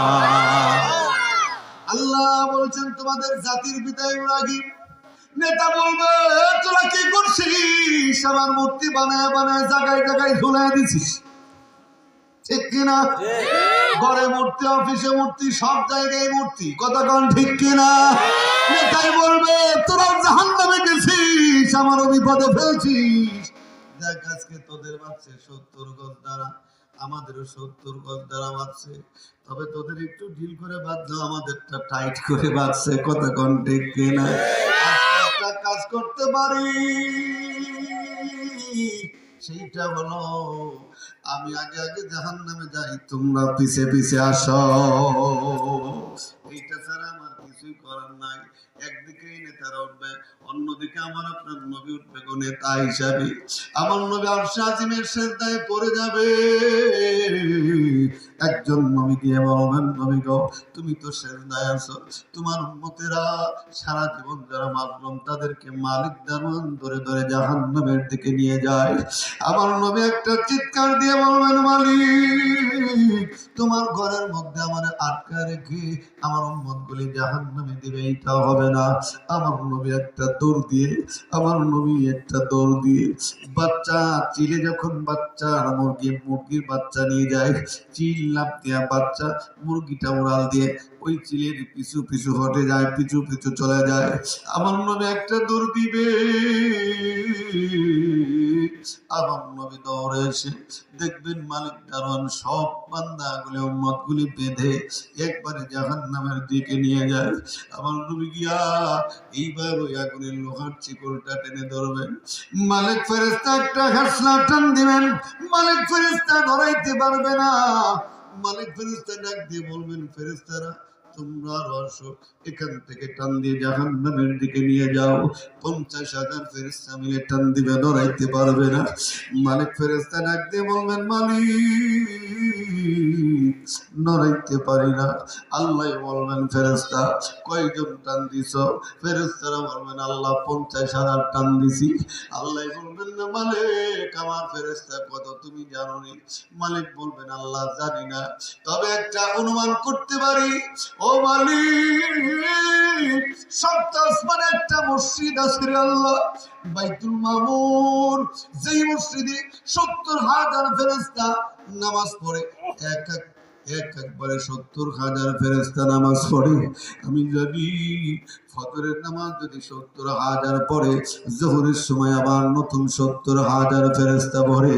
আল্লাহ বলছেন তোমাদের জাতির পিতা ইব্রাহিম। নেতা বলবে, তোরা কি করছিস? আমার মূর্তি বানায় বানায় জায়গায় জায়গায় ঝুলাই দিছিস, ঠিক কিনা? ঘরে মূর্তি, অফিসে মূর্তি, সব জায়গায় মূর্তি। কথা কোন ঠিক কিনা? নেতাই বলবে, তোরা জাহান্নামে গেছিস, আমার বিপদে ফেলছিস। দেখ আজকে তোদের বাঁচছে 70 গজ দ্বারা, আমাদেরও 70 গজ দ্বারা বাঁচছে, তবে তোদের একটু ঢিল করে বাঁধলো, আমাদেরটা টাইট করে বাঁধছে। কথা কোন ঠিক কিনা? একটা কাজ করতে পারি, সেইটা হলো আমি আগে আগে জাহান্নামে যাই, তোমরা পিছে পিছে আসো। এইটা ছাড়া আমার কিছুই করার নাই। একদিকে নেতারা উঠবে, অন্যদিকে আমার আপনার নবী উঠবে গো নেতা হিসাবে। আমার নবী আরশে আজিমের সিজদায় পড়ে যাবে। একজন নবী গিয়ে বলবেন, নবী গো তুমি তো সিজদায় আছো, তোমার উম্মতেরা সারা জীবন যারা মাযলুম তাদেরকে মালিক দারওয়ান ধরে ধরে জাহান্নামের দিকে নিয়ে যায়। আমার নবী একটা চিৎকার দিয়ে বলবেন, মালিক তোমার ঘরের মধ্যে আমার আটকা রেখে আমার উম্মতগুলি জাহান্নামে দিবে, এটা হবে না। আমার নবী একটা দৌড় দিয়ে, আমার নবী একটা দৌড় দিয়ে বাচ্চা চিলে, যখন বাচ্চা মুরগির বাচ্চা নিয়ে যায়, চিল লাফ দিয়া বাচ্চা মুরগিটা উড়াল দিয়ে ওই চিলের পিছু পিছু হটে যায়, পিছু পিছু চলে যায়। আমার নবী একটা দৌড় দিবে, আমার নবী দৌড়ে এসে দেখবেন মালিক দারওয়ান সব বান্দাগুলি উম্মতগুলি বেঁধে একবারে জাহান্নামের দিকে নিয়ে যায়। আমার নবী গিয়া এইবার ওই আগুনের লোহার চিকলটা টেনে ধরবেন, মালিক ফেরেশতা একটা ঘাসলা টান দিবেন, মালিক ফেরেশতা ধরাইতে পারবে না। মালিক ফেরেশতা ডাক দিয়ে বলবেন, ফেরেশতারা তোমরা আসো, এখান থেকে টান দিয়ে জাহান্নামের দিকে নিয়ে যাও। 50,000 ফেরেশতা মিলে টান দিবে, ধরাইতে পারবে না। মালিক ফেরেশতা ডাক দিয়ে বলবেন, মালিক নড়াইতে পারি না। আল্লাহ বলবেন, ফেরেশতা কয়জন টান দিছ? ফেরেশতারা বলবেন, আল্লাহ 50,000 টান দিছি। আল্লাহ বলবেন, না মালিক আমার ফেরেশতা কত তুমি জানো নি? মালিক বলবেন, আল্লাহ জানি না, তবে একটা অনুমান করতে পারি। ও মালিক সপ্ত আসমানে একটা মসজিদ আছে রে আল্লাহ, বাইতুল মামুর, যেই মসজিদে 70,000 ফেরেশতা নামাজ পড়ে, একবারে 70,000 ফেরেশতা নামাজ পড়ে। আমি জানি ফজরের নামাজ যদি 70,000 পড়ে, জোহরের সময় আবার নতুন 70,000 ফেরেশতা পড়ে।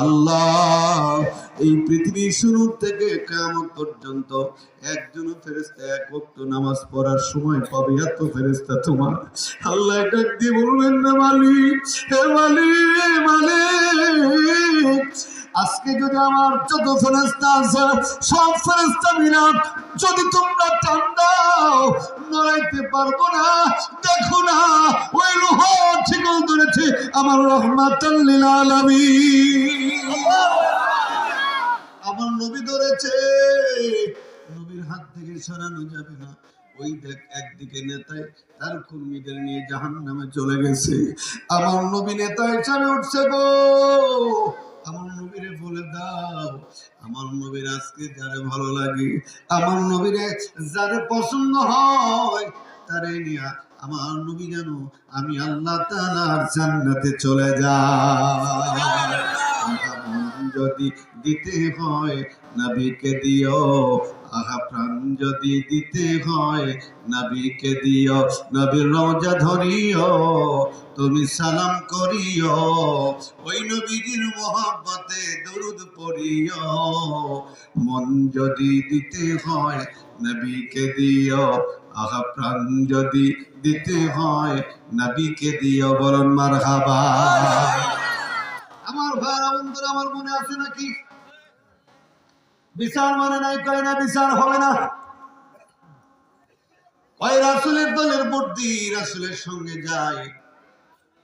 আল্লাহ এই পৃথিবী শুরু থেকে কিয়ামত পর্যন্ত একজন ফেরেশতা এক ওয়াক্ত নামাজ পড়ার সময় পাবে এত ফেরেশতা তোমার। আল্লাহ ডাক দিয়ে বলবেন, না মালিক, হে মালিক, মালিক আজকে যদি আমার যত ফেরেশতা আছে সব ফেরেশতা মিলে যদি তোমরা টান দাও, নড়াইতে পারবো না। দেখো না ওই লোহার শিকল ধরেছে আমার রহমাতুল লিল আলামিন, আমার নবী ধরেছে, নবীর হাত থেকে সরানো যাবে না। ওই দেখ একদিকে নেতায় তার কর্মীদের নিয়ে জাহান্নামে চলে গেছে, আমার নবী নেতা হিসাবে উঠছে গো। আমার নবীরে বলে দাও, আমার নবীর আজকে যারে ভালো লাগে, আমার নবীরে যারে পছন্দ হয়, তারে নিয়া আমার নবী যেন আমি আল্লাহ তাআলার জান্নাতে চলে যাই। যদি দিতে হয় নবীকে দিও, আহা প্রাণ যদি দিতে হয় নবীকে দিও, নবীর রওজা ধরিও, তুমি সালাম করিও, ওই নবীর মহব্বতে দরুদ পড়িও। মন যদি দিতে হয় নবীকে দিও, আহা প্রাণ যদি দিতে হয় নবীকে দিও। বলুন মারহাবা। আমার ভাইরা বন্ধুরা, আমার মনে আছে নাকি বিচার মানে নাই, কয় না বিচার হবে না, ওই রাসূলের দলের ভোট দিই, রাসূলের সঙ্গে যাই,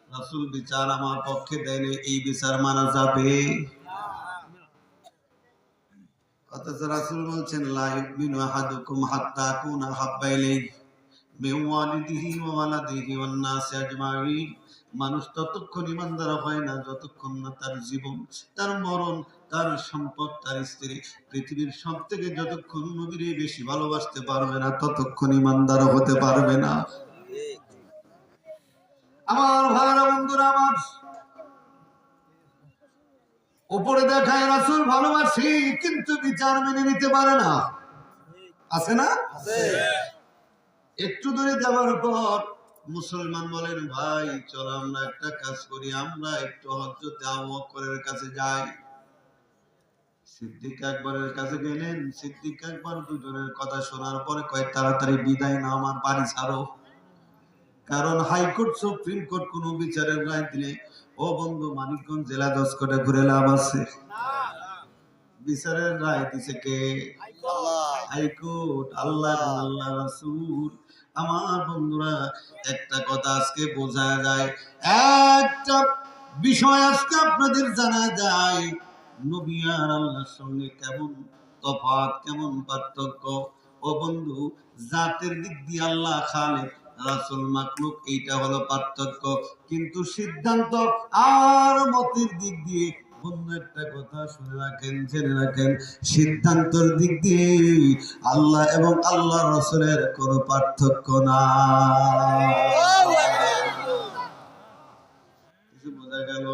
রাসূল বিচার আমার পক্ষে দেয়নি, এই বিচার মানা যাবে? অথচ রাসূল বলছেন লা ইউমিনু আহাদুকুম হাত্তা আকুনা হাব্বা ইলাইহি মিন ওয়ালিদিহি ওয়া ওয়ালাদিহি ওয়ান নাসি আজমাইন। মানুষ ততক্ষণ ইমানদার হয় না যতক্ষণ না তার জীবন, তার মরণ, তার সম্পদ, তার স্ত্রী, পৃথিবীর সব থেকে যতক্ষণ নবীরে বেশি ভালোবাসতে পারবে না ততক্ষণ ইমানদার হতে পারবে না। আমার ভাইরা বন্ধুরা, আমার উপরে দেখায় রাসূল ভালোবাসি, কিন্তু বিচার মেনে নিতে পারে না। আছে না? একটু দূরে যাওয়ার পর মুসলমান বলেন, ভাই চলো আমরা একটা কাজ করি, আমরা একটু হযরত আবু বকরের কাছে যাই। সিদ্দিক আকবরের কাছে গেলেন। সিদ্দিক আকবর দুজনের কথা শোনার পরে কয়, তাড়াতাড়ি বিদায় নাও, আমার বাড়ি ছাড়ো। কারণ হাইকোর্ট সুপ্রিম কোর্ট কোন বিচারের রায় দিলে, ও বন্ধু, মানিকগঞ্জ জেলা জজ কোর্টে ঘুরে লাভ আছে? বিচারের রায় দিছে কে? হাইকোর্ট, আল্লাহ, আল্লাহ রাসূল। আমার বন্ধুরা, একটা কথা আজকে বোঝা যায়, একটা বিষয় আজকে আপনাদের জানা যায়, নবী আর আল্লাহর সঙ্গে কেমন তফাৎ, কেমন পার্থক্য। ও বন্ধু, জাতের দিক দিয়ে আল্লাহ খালেক, রাসূল মাখলুক, এইটা হলো পার্থক্য। কিন্তু সিদ্ধান্ত আর মতের দিক দিয়ে, বন্ধু একটা কথা শুনে রাখেন, জেনে রাখেন, সিদ্ধান্তের দিক দিয়ে আল্লাহ এবং আল্লাহ রাসূলের কোনো পার্থক্য নাই। কিছু বোঝা গেল?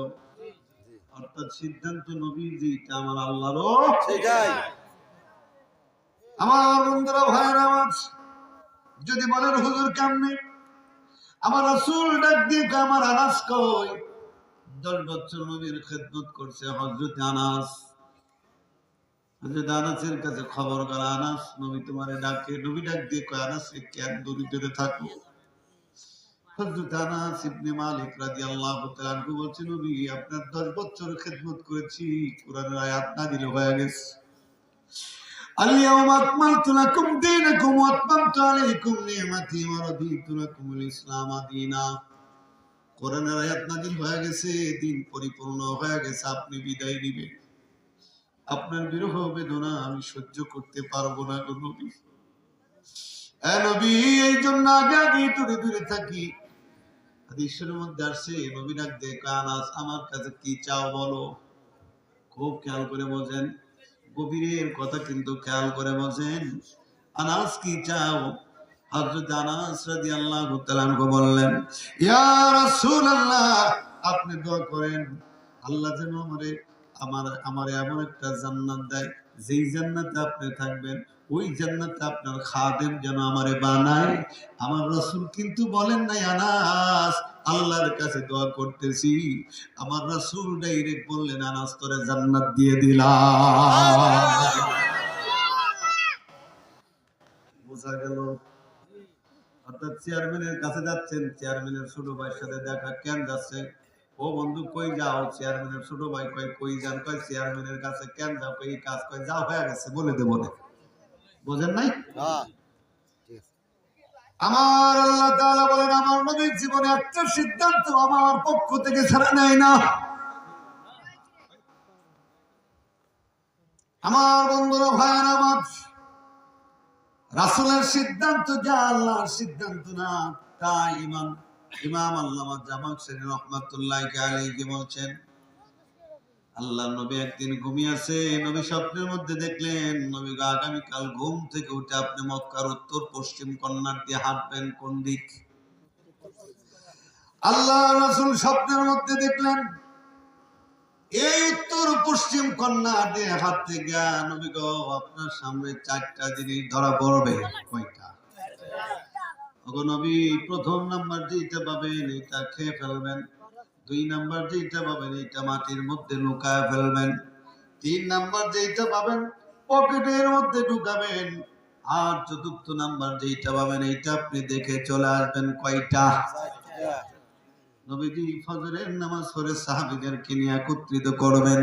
অর্থাৎ সিদ্ধান্ত নবীর যেটা, আমার আল্লাহরও সেটাই। আমার বন্ধুরা, ভাইরা আমার, যদি বলেন হুজুর কেমনে, আমার রাসূল ডাক দিয়ে আমার আনাস কই, 10 বছর নবীর খেদমত করছে হযরত আনাস। হযরত আনাসের কাছে খবর গেল, আনাস নবী তোমারে ডাকে। নবী ডাক দিয়ে কয়, আনাস কেন দরিদ্রে থাকো? হযরত আনাস ইবনে মালিক রাদিয়াল্লাহু তাআলা আনহু বলছেন, নবী আপনার 10 বছর খেদমত করেছি, কুরআনের আয়াত নাযিল হয়ে গেছে, আল-ইয়াওমা আকমালতু লাকুম দীনাকুম ওয়া আতমামতু আলাইকুম নি'মাতি ওয়া রাদিতু লাকুমুল ইসলাম দীনা। কোরআনের আয়াত নাযিল হয়ে গেছে, দিন পরিপূর্ণ হয়ে গেছে, আপনি বিদায় নিবেন। আপনার বিরহ বেদনা আমি সহ্য করতে পারবো না গো নবী। নবী, এই জন্য আগে আগে দূরে দূরে থাকি। হাদিসের মধ্যে আসছে, নবী ডাক দিয়ে কয়, আনাস আমার কাছে কি চাও বলো। খুব খেয়াল করে বোঝেন, গভীরের কথা কিন্তু খেয়াল করে বোঝেন। আনাস কি চাও? হযরত আনাস রাদিয়াল্লাহু তাআলা আনহু বললেন, ইয়া রাসূলুল্লাহ, আপনি দোয়া করেন আল্লাহ যেন আমারে এমন একটা জান্নাত দেয়, যেই জান্নাতে আপনি থাকবেন, ওই জান্নাতে আপনার খাদেম যেন আমারে বানায়। আমার রাসূল কিন্তু বলেন নাই আনাস আল্লাহর কাছে দোয়া করতেছি, আমার রাসূল ডাইরেক্ট বললেন, আনাস তোরে জান্নাত দিয়ে দিলাম। বোঝা গেল? অর্থাৎ চেয়ারম্যানের কাছে যাচ্ছেন, চেয়ারম্যানের ছোট ভাইয়ের সাথে দেখা, কেন যাচ্ছে? ও বন্ধু কই যাও? চেয়ারম্যানের ছোট ভাই কয়, কই যান? কয় চেয়ারম্যানের কাছে। কেন যাও? কই কাজ। কয় যাও, হয়ে গেছে, বলে দেবো না। বোঝেন নাই? আমার আল্লাহ তাআলা বলেন, আমার নবীর জীবনে একটা সিদ্ধান্ত আমার পক্ষ থেকে ছাড়া নেয় না। আমার বন্ধুরা, ভাইয়েরা আমার, রাসূলের সিদ্ধান্ত যা আল্লাহর সিদ্ধান্ত না, তাই ইমাম আল্লামা জামাখশরী রাহমাতুল্লাহি আলাইহি বলছেন, আল্লাহ নবী একদিন ঘুমিয়েছে, নবী স্বপ্নের মধ্যে দেখলেন নবী আগামীকাল ঘুম থেকে উঠে আপনি মক্কার উত্তর পশ্চিম কর্নার দিয়ে হাঁটবেন কোন দিক? আল্লাহ রাসূল স্বপ্নের মধ্যে দেখলেন এই উত্তর পশ্চিম কর্নার দিয়ে হাঁটতে গিয়া নবী গো আপনার সামনে চারটা জিনিস ধরা পড়বে। কয়টা? ওগো নবী, প্রথম নাম্বার যেটা পাবেন এটা খেয়ে ফেলবেন, 2 নাম্বার যেটা পাবেন এটা মাটির মধ্যে লুকায় ফেলবেন, 3 নাম্বার যেটা পাবেন পকেটের মধ্যে ঢুকাবেন, আর 4র্থ নাম্বার যেটা পাবেন এইটা আপনি দেখে চলে আসবেন। কয়টা? নবীজি ফজরের নামাজ পড়ে সাহাবীদেরকে নিয়ে একত্রিত করবেন।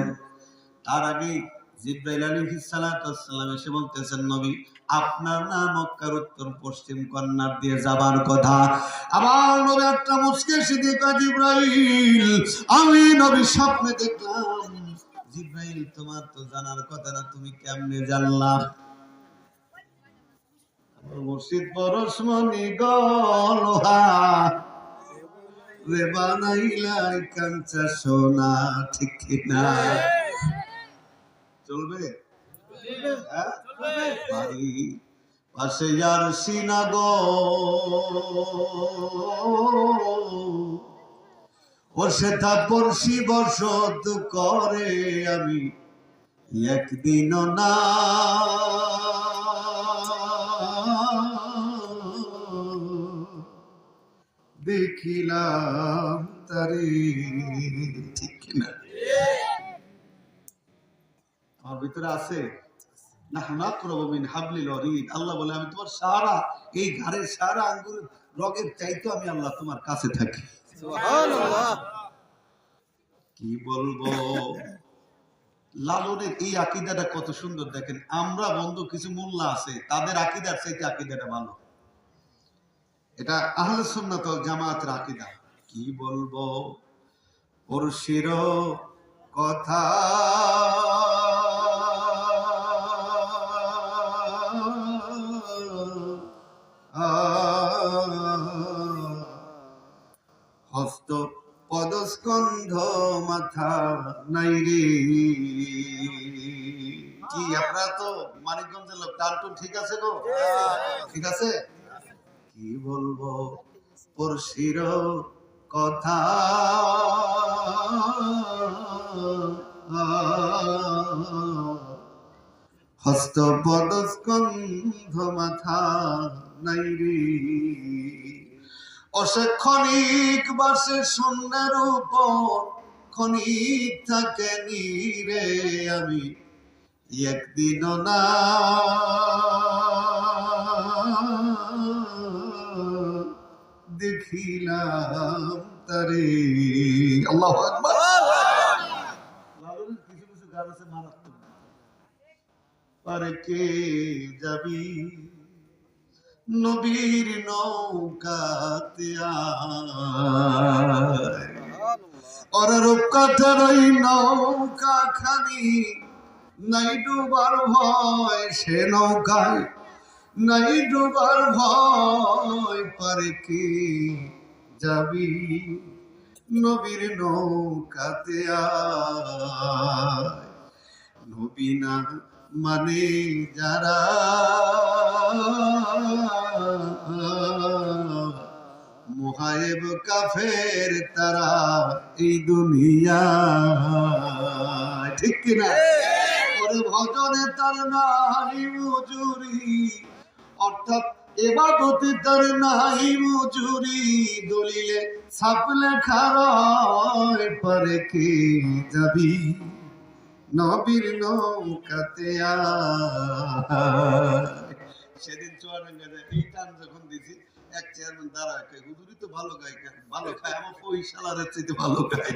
তার আগে জিবরাইল আলাইহিস সালাতু ওয়াস সালাম এসে বলতেছেন নবী আপনার না মক্কার উত্তর পশ্চিম কর্নার দিয়ে যাবার কথা। আবার নবী একটা মুচকি এসে দেখে জিবরাইল আমি নবী স্বপ্নে দেখলাম। জিবরাইল তোমার তো জানার কথা না, তুমি কেমনে জানলা? মুর্শিদ পরশমণি গলহা রে বানাইলাই কাঞ্চা সোনা, ঠিক কিনা? চলবে? বাড়ি পাশে যার সিনাগো ও সেটা বর্ষি বসত করে আমি একদিনও না দেখিলাম তারে, ঠিক কিনা? আমার ভিতরে আছে আল্লাহ বলে আমি তোমার সারা এই ঘাড়ের সারা আঙ্গুর রগের চাইতে আমি আল্লাহ তোমার কাছে থাকি। কি বলবো, লালনের এই আকীদাটা কত সুন্দর দেখেন। আমরা বন্ধু কিছু মোল্লা আছে তাদের আকীদার চাইতে আকীদাটা ভালো। এটা আহলে সুন্নাত ওয়াল জামাতের আকীদা। কি বলবো পরশির কথা হস্ত পদস্কন্ধ মাথা নাই রে। কি আপনারা তো মানিকগঞ্জের লোক, টানটুন ঠিক আছে গো? ঠিক আছে। কি বলবো পরশির কথা হস্ত পদস্কন্ধ মাথা নাই রে। অসে ক্ষণিক বাসে শূন্যের উপর ক্ষণিক থাকে রে আমি একদিনও না দেখিলাম তারে। আল্লাহু আকবার। লালনের কিছু কিছু গান আছে মারাত্মক। পারে কে যাবি নবীর নৌকাতে আয়, ওর রূপকাঠার ওই নৌকা খানি নাই ডুবার ভয়, সে নৌকায় নাই ডুবার ভয়। পারে কে যাবি নবীর নৌকাতে আয়, নবী না মানে যারা মুহাইব কাফের তারা এই দুনিয়া, ঠিক কিনা? ওরে ভজনে তার নাই মজুরি, অর্থাৎ ইবাদতে তার নাই মজুরি, দলিলে ছাপলে খারায়। পারে কে যাবি নবীর নৌকাতে আয়। সেদিন চুয়াডাঙ্গা এই টান যখন দিছি এক চেয়ারম্যান দাঁড়ায় হুজুরি তো ভালো গায়, ভালো খায় আমার ওই শালারের চাইতে ভালো গায়।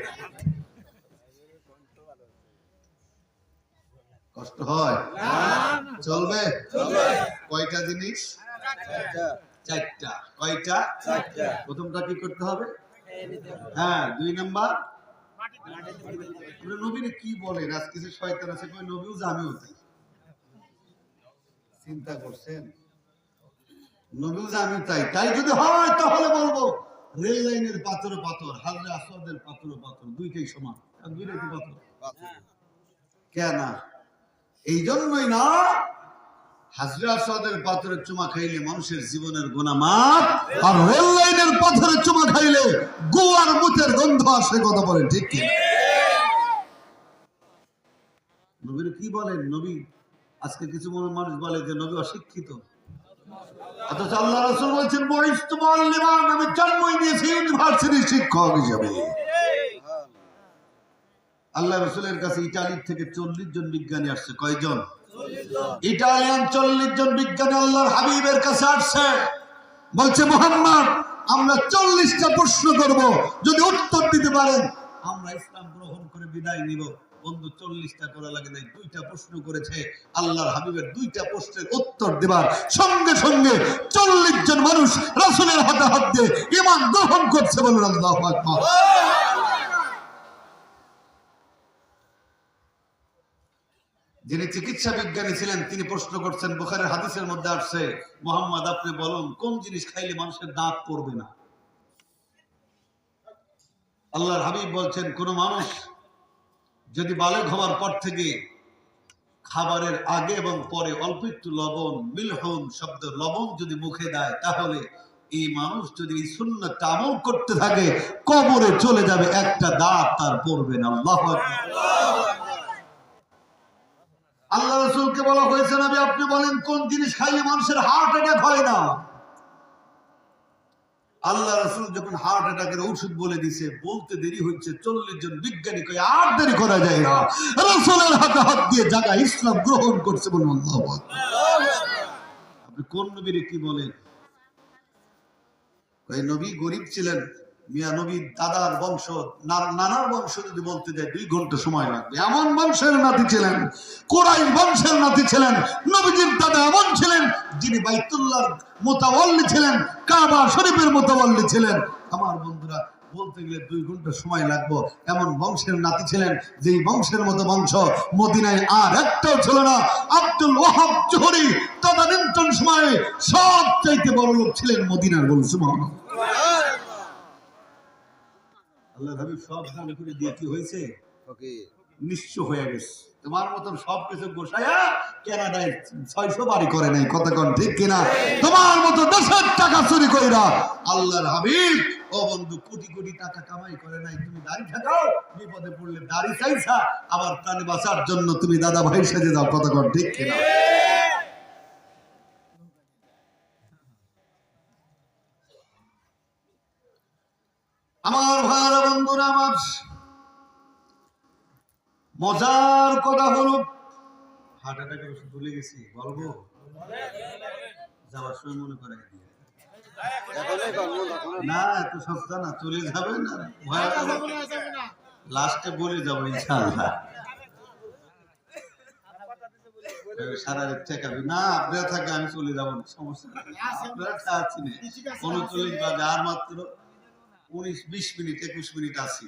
কষ্ট হয়? চলবে? কয়টা জিনিস? চারটা। কয়টা? প্রথমটা কি করতে হবে? হ্যাঁ। 2 নাম্বার নবীরে কি বলেন, আজ কিছু শয়তান আছে কই নবীও জামিও তাই। চিন্তা করছেন? নবীও জামিও তাই। তাই যদি হয় তাহলে বলবো রেল লাইনের পাথর পাথর, হাজরে আসওয়াদের পাথর পাথর, দুইটাই সমান। দুইটাই পাথর। কেন? এই জন্যই না, হাজরা আসওয়াদের পাথরে চুমা খাইলে মানুষের জীবনের গুনাহ মাফ, আর রেল লাইনের পাথরে চুমা খাইলে গোয়ার মুতের গন্ধ আসে। কথা বলেন ঠিক কি? নবীর কি বলেন? নবী, আজকে কিছু মানুষ বলে যে নবী অশিক্ষিত, অথচ আল্লাহ রাসূল বলছেন বয়স্তু মুআল্লিমান, আমি জন্মই দিয়েছি ইউনিভার্সিটির শিক্ষক হিসেবে। আল্লাহ রাসূলের কাছে ইতালির থেকে 40 জন বিজ্ঞানী আসছে। কয়জন? ইটালিয়ান 40 জন বিজ্ঞানী আল্লাহর হাবিবের কাছে আসছে, বলছে মুহাম্মদ আমরা 40টা প্রশ্ন করব, যদি উত্তর দিতে পারেন আমরা ইসলাম গ্রহণ করে বিদায় নিব। বন্ধু 40টা করা লাগে নাই, 2টা প্রশ্ন করেছে। আল্লাহর হাবিবের 2টা প্রশ্নের উত্তর দেবার সঙ্গে সঙ্গে 40 জন মানুষ রাসূলের হাতে হাত দিয়ে ঈমান গ্রহণ করছে। বলুন আল্লাহু আকবার। যিনি চিকিৎসা বিজ্ঞানী ছিলেন তিনি প্রশ্ন করছেন, বুখারীর হাদিসের মধ্যে আসছে, মুহাম্মদ আপনি বলুন কোন জিনিস খাইলে মানুষের দাঁত পড়বে না? আল্লাহর হাবিব বলছেন, কোন মানুষ যদি বালেগ হওয়ার পর থেকে খাবারের আগে এবং পরে অল্প একটু লবণ, মিলহুন শব্দ লবণ যদি মুখে দেয়, তাহলে এই মানুষ যদি এই সুন্নাতটা আমল করতে থাকে কবরে চলে যাবে, একটা দাঁত তার পড়বে না। আল্লাহু আকবার। আল্লাহ রাসূলকে বলা হয়েছে, নবী আপনি বলেন কোন জিনিস খাইলে মানুষের হার্ট অ্যাটাক হয় না? আল্লাহ রাসূল যখন হার্ট অ্যাটাকের ঔষধ বলে দিয়েছে, বলতে দেরি হচ্ছে, 40 জন বিজ্ঞানী কই আর দেরি করা যায় না, রাসূলের হাতে হাত দিয়ে জায়গা ইসলাম গ্রহণ করছে। বলুন আল্লাহু আকবার। আপনি কোন নবীরে কি বলেন? এই নবী গরিব ছিলেন, মিয়া নবীর দাদার বংশ নানার বংশ যদি বলতে যায় 2 ঘন্টা সময় লাগবে। এমন বংশের নাতি ছিলেন, কুরাইশ বংশের নাতি ছিলেন। নবীজির দাদা এমন ছিলেন যিনি বাইতুল্লাহর মুতাওয়াল্লি ছিলেন, কাবা শরীফের মুতাওয়াল্লি ছিলেন। আমার বন্ধুরা, বলতে গেলে 2 ঘন্টা সময় লাগবে। এমন বংশের নাতি ছিলেন যেই বংশের মতো বংশ মদিনায় আর একটাও ছিল না। আব্দুল ওয়াহাব জোহরি তদানীন্তন সময়ে সবচাইতে বড় লোক ছিলেন মদিনার। বলুন সুবহানাল্লাহ। আল্লাহ হাবিব সব দান করে দিয়ে কি হয়েছে? নিঃস্ব হয়ে গেছে। তোমার মতন সবকিছু গোছায়া কানাডায় 600 বাড়ি করে নাই। কথা কোন ঠিক কিনা? তোমার মতো দেশের টাকা চুরি কইরা আল্লাহর হাবিব ও বন্ধু কোটি কোটি টাকা কামাই করে নাই। তুমি দাড়ি ঠাকাও, বিপদে পড়লে দাড়ি চাইছা, আবার প্রাণে বাঁচার জন্য তুমি দাদা ভাই সেজে যাও। কথা কোন ঠিক কিনা? আমার ভাইরা বন্ধুরা, আমার মজার কথা হলো, হার্ট অ্যাটাকের ওষুধ ভুলে গেছি, বলবো যাওয়ার সময় মনে করে না, এত সস্তা না, চলে যাবে না, লাস্টে বলে যাবো ইনশাআল্লাহ। সারা রাত ঠেকাবে না, আপনারা থাকে আমি চলে যাবো, সমস্যা নেই, আপনারা চাচ্ছি না। 39 বাজে, আর মাত্র 19-20 মিনিট 21 মিনিট আছি।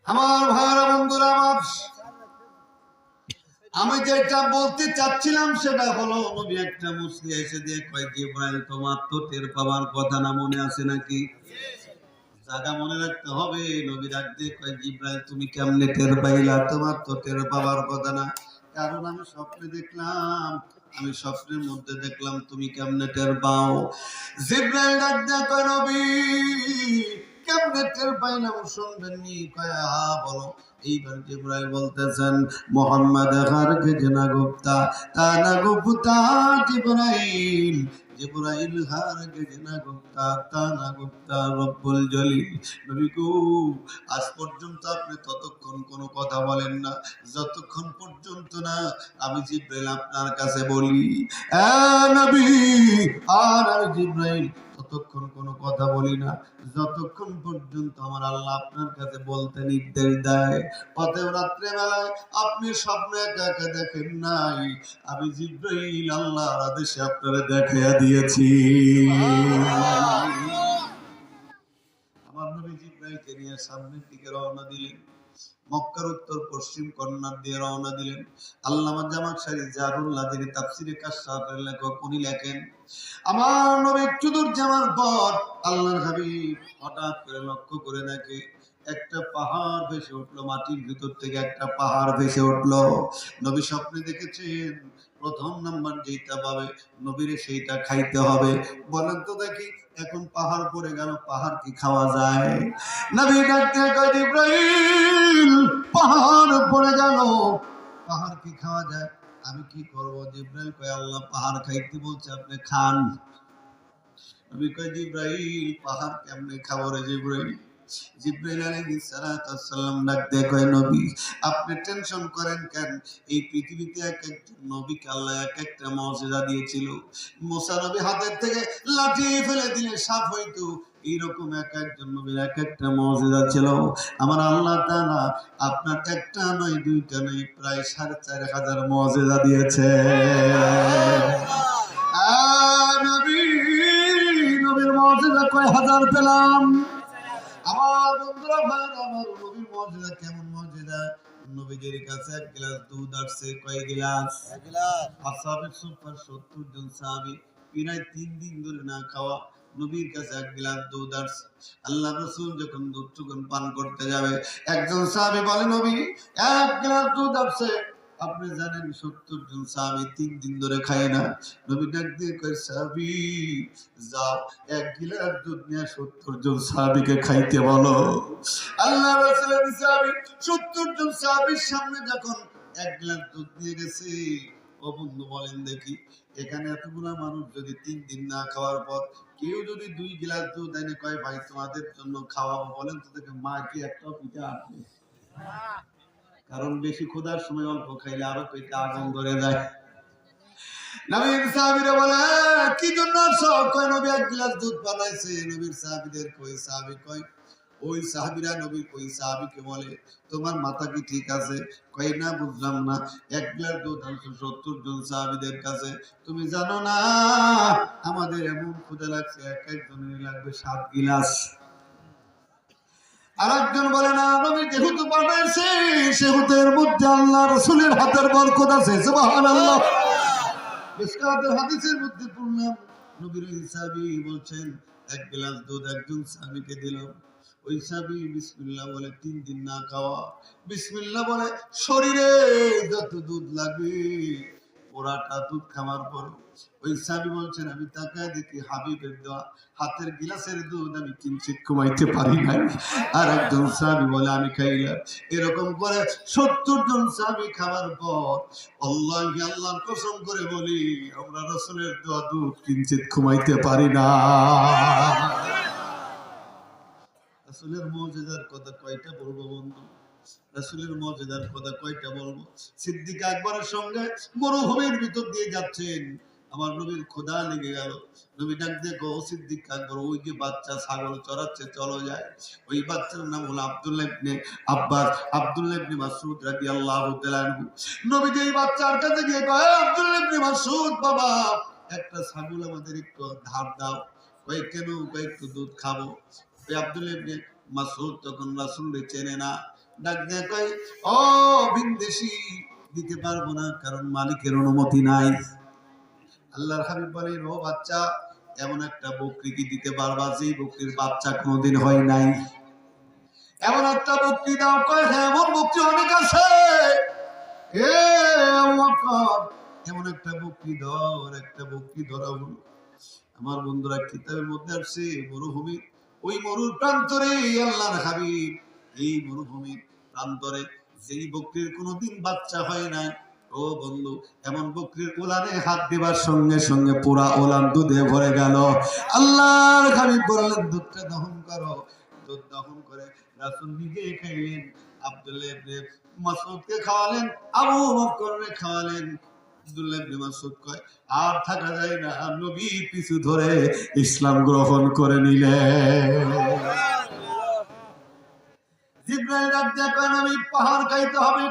আমার ভাইরা বন্ধুরা, আমার আমি যেটা বলতে চাচ্ছিলাম সেটা হলো, নবী একটা মুসলিম এসে দিয়ে কয়, জিবরাইল তোমার তো টের পাওয়ার কথা না, মনে আছে নাকি? জায়গা মনে রাখতে হবে। নবী ডাক দিয়ে কয়, জিবরাইল তুমি কেমনে টের পাইলা? তোমার তো টের পাওয়ার কথা না, কারণ আমি স্বপ্নে দেখলাম, আমি স্বপ্নের মধ্যে দেখলাম, তুমি কেমনে টের পাও? জিবরাইল ডাক দিয়ে কয়, নবী কেমনে টের পাইলাম শুনবেননি? কয় হ্যাঁ বলো। এইবার জিবরাইল বলতেছেন, মুহাম্মদ হারকে জেনা গুপ্তা তানা গুপ্তা জিবরাইল, জিবরাইল হারকে জেনা গুপ্তা তানা গুপ্তা রব্বুল জলিল। নবী গো, আজ পর্যন্ত আপনি ততক্ষণ কোনো কথা বলেন না যতক্ষণ পর্যন্ত না আমি জিবরাইল আপনার কাছে বলি, এ নবী। আর আমি জিবরাইল ততক্ষণ কোনো কথা বলি না যতক্ষণ পর্যন্ত আমার আল্লাহ আপনার কাছে বলতে নির্দেশ দেয়। অতএব রাত্রে বেলায় আপনি স্বপ্ন একা একা দেখেন নাই, আমি জিবরাইল আল্লাহর আদেশে আপনারা দেখাইয়া দিয়েছি। আমার নবী জিবরাইলকে নিয়ে সামনের দিকে রওনা দিলেন, মক্কার উত্তর পশ্চিম কর্নার দিয়ে রওনা দিলেন। আল্লামা জামাখশারী জারুল্লাহ যিনি তাফসীরে কাশফের লেখক, উনি লেখেন, আমার নবী একটু দূর যাওয়ার পর আল্লাহর হাবিব হঠাৎ করে লক্ষ্য করে দেখে একটা পাহাড় ভেসে উঠলো, মাটির ভিতর থেকে একটা পাহাড় ভেসে উঠলো। নবী স্বপ্নে দেখেছেন প্রথম নাম্বার যেটা পাবে নবীরে সেইটা খাইতে হবে। বলেন তো দেখি, এখন পাহাড় পড়ে গেল, পাহাড় কি খাওয়া যায়? নবী ডাকতে কয় জিবরাইল, পাহাড় পড়ে গেল, পাহাড় কি খাওয়া যায়? আমি কি করব? জিবরাইল কয় আল্লাহ পাহাড় খাইতে বলছে, আপনি খান। নবী কয় জিবরাইল, পাহাড় কেমনে খাবো রে জিবরাইল? জিবরাইল আলাইহিস সালাম ডাক দিয়ে কয় নবী, আপনি টেনশন করেন কেন? এই পৃথিবীতে এক একজন নবীকে আল্লাহ এক একটা মুজিজা দিয়েছিল। মুসা নবী হাতের থেকে লাঠি ফেলে দিলে সাপ হইতো, এইরকম এক একজন নবীর এক একটা মুজিজা ছিল। আমার আল্লাহ তাআলা আপনার একটা নয় দুইটা নয় প্রায় ৪,৫০০ মুজিজা দিয়েছে। নবী, নবীর মুজিজা কয় হাজার পেলাম। আমার বন্ধুরা ভাই, আমার নবীর মুজিজা কেমন মুজিজা? নবীজির কাছে এক গ্লাস দুধ আসছে। কয় গ্লাস? এক গ্লাস। আসহাবে সুফার ৭০ জন সাহাবী প্রায় ৩ দিন ধরে না খাওয়া। নবীর কাছে এক গ্লাস দুধ আসছে। আল্লাহ রাসূল যখন দুধটুকুন পান করতে যাবে, একজন সাহাবী বলে নবী এক গ্লাস দুধ আসছে। আপনি জানেন ৭০ জন সাহাবী ৩ দিন ধরে খায় না। নবী ডাক দিয়ে কয় সাহাবী যাও, এক গিলাস দুধ নিয়ে ৭০ জন সাহাবীকে খাইতে বলো। আল্লাহ রাসূলের সাহাবী ৭০ জন সাহাবীর সামনে যখন এক গ্লাস দুধ নিয়ে গেছে, ও বন্ধু বলেন দেখি, এখানে এতগুলা মানুষ যদি ৩ দিন না খাওয়ার পর কেউ যদি ২ গ্লাস দুধ এনে কয় ভাই তোমাদের জন্য খাওয়াবো, বলেন তো দেখে মা কি একটাও পিঠা আসবে? কারণ বেশি ক্ষুধার সময় অল্প খাইলে আরো পেটে আগুন ধরে যায়। নবীর সাহাবীরা বলে কি জন্য সব? কয় নবী এক গ্লাস দুধ বানাইছে। নবীর সাহাবীদের কই সাহাবী কয় ওই সাহাবীরা নবীর কই সাহাবীকে বলে তোমার মাথা কি ঠিক আছে? কয় না বুঝলাম না, এক গ্লাস দুধ আনছো ৭০ জন সাহাবীদের কাছে, তুমি জানো না আমাদের এমন ক্ষুধা লাগছে এক একজনের লাগবে ৭ গিলাস। আরেকজন বলে না নবী যেহেতু বানাইছে সেহেতু এর মধ্যে আল্লাহ রাসূলের হাতের বরকত আছে। সুবহানাল্লাহ। মিশকাতের হাদিসের মধ্যে পড়লাম নবীর সাহাবী বলছেন এক গ্লাস দুধ একজন সাহাবীকে দিলাম। ওই সাহাবী বিসমিল্লাহ বলে ৩ দিন না খাওয়া, বিসমিল্লাহ বলে শরীরে যত দুধ লাগে পুরাটা দুধ খাওয়ার পর ওই সাহাবী বলছেন আমি তাকায় দেখি হাবিবের দেওয়া হাতের গিলাসের দুধ আমি কিঞ্চিত কমাইতে পারি নাই। আর একজন সাহাবী বলে আমি খাইলাম। এরকম করে ৭০ জন সাহাবী খাওয়ার পর আল্লাহকে আল্লাহর কসম করে বলি আমরা রাসূলের দেওয়া দুধ কিঞ্চিত কমাইতে পারি না। রাসূলের মুজিজার কথা কয়টা বলবো বন্ধু? রাসূলের মুজিজার কথা কয়টা বলবো? সিদ্দিক আকবরের সঙ্গে মরুভূমির ভিতর দিয়ে যাচ্ছেন, আমার নবীর ক্ষুধা লেগে গেল। নবী ডাক দিয়ে গো সিদ্দিক আকবর, ওই যে বাচ্চা ছাগল চড়াচ্ছে চলো যায়। ওই বাচ্চার নাম হলো আব্দুল্লাহ ইবনে আব্বাস, আব্দুল্লাহ ইবনে মাসউদ রাদিয়াল্লাহু তাআলা আনহু। নবী যেই বাচ্চার কাছে গিয়ে কয় আব্দুল্লাহ ইবনে মাসউদ বাবা একটা ছাগল আমাদের একটু ধার দাও। কয় কেন? কয় একটু দুধ খাবো। ওই আব্দুল্লাহ ইবনে মাসউদ তখন রাসূলকে চেনে না, ডাক দিয়ে কয় ও বিদেশী দিতে পারবো না কারণ মালিকের অনুমতি নাই। আল্লাহর হাবিব বলেন ও বাচ্চা এমন একটা বকরি কি দিতে পারবা যে বকরির বাচ্চা কোনোদিন হয় নাই? এমন একটা বকরি দাও। কয় হ্যাঁ এমন বকরি অনেক আছে। এ ওয়াকার এমন একটা বকরি দাও। আর একটা বকরি ধরা হলো। আমার বন্ধুরা কিতাবের মধ্যে আসছে মরুভূমি, ওই মরুর প্রান্তরে আল্লাহর হাবিব এই মরুভূমির প্রান্তরে যেই বকরির কোনোদিন বাচ্চা হয় নাই, ও বন্ধু এমন বকরির ওলানে হাত দেবার সঙ্গে সঙ্গে পুরা ওলান দুধে ভরে গেল। আল্লাহর হাবিব বললেন দুধটা দহন করো। দুধ দহন করে রাসূল নিজে খাইলেন, আব্দুল্লাহ ইবনে মাসউদকে খাওয়ালেন, আবু বকরকে খাওয়ালেন। আব্দুল্লাহ ইবনে মাসউদ কয় আর থাকা যায় না, নবীর পিছু ধরে ইসলাম গ্রহণ করে নিলেন। জিবরাইল ডাক দিয়ে কয় নবী পাহাড় খাইতে হবে।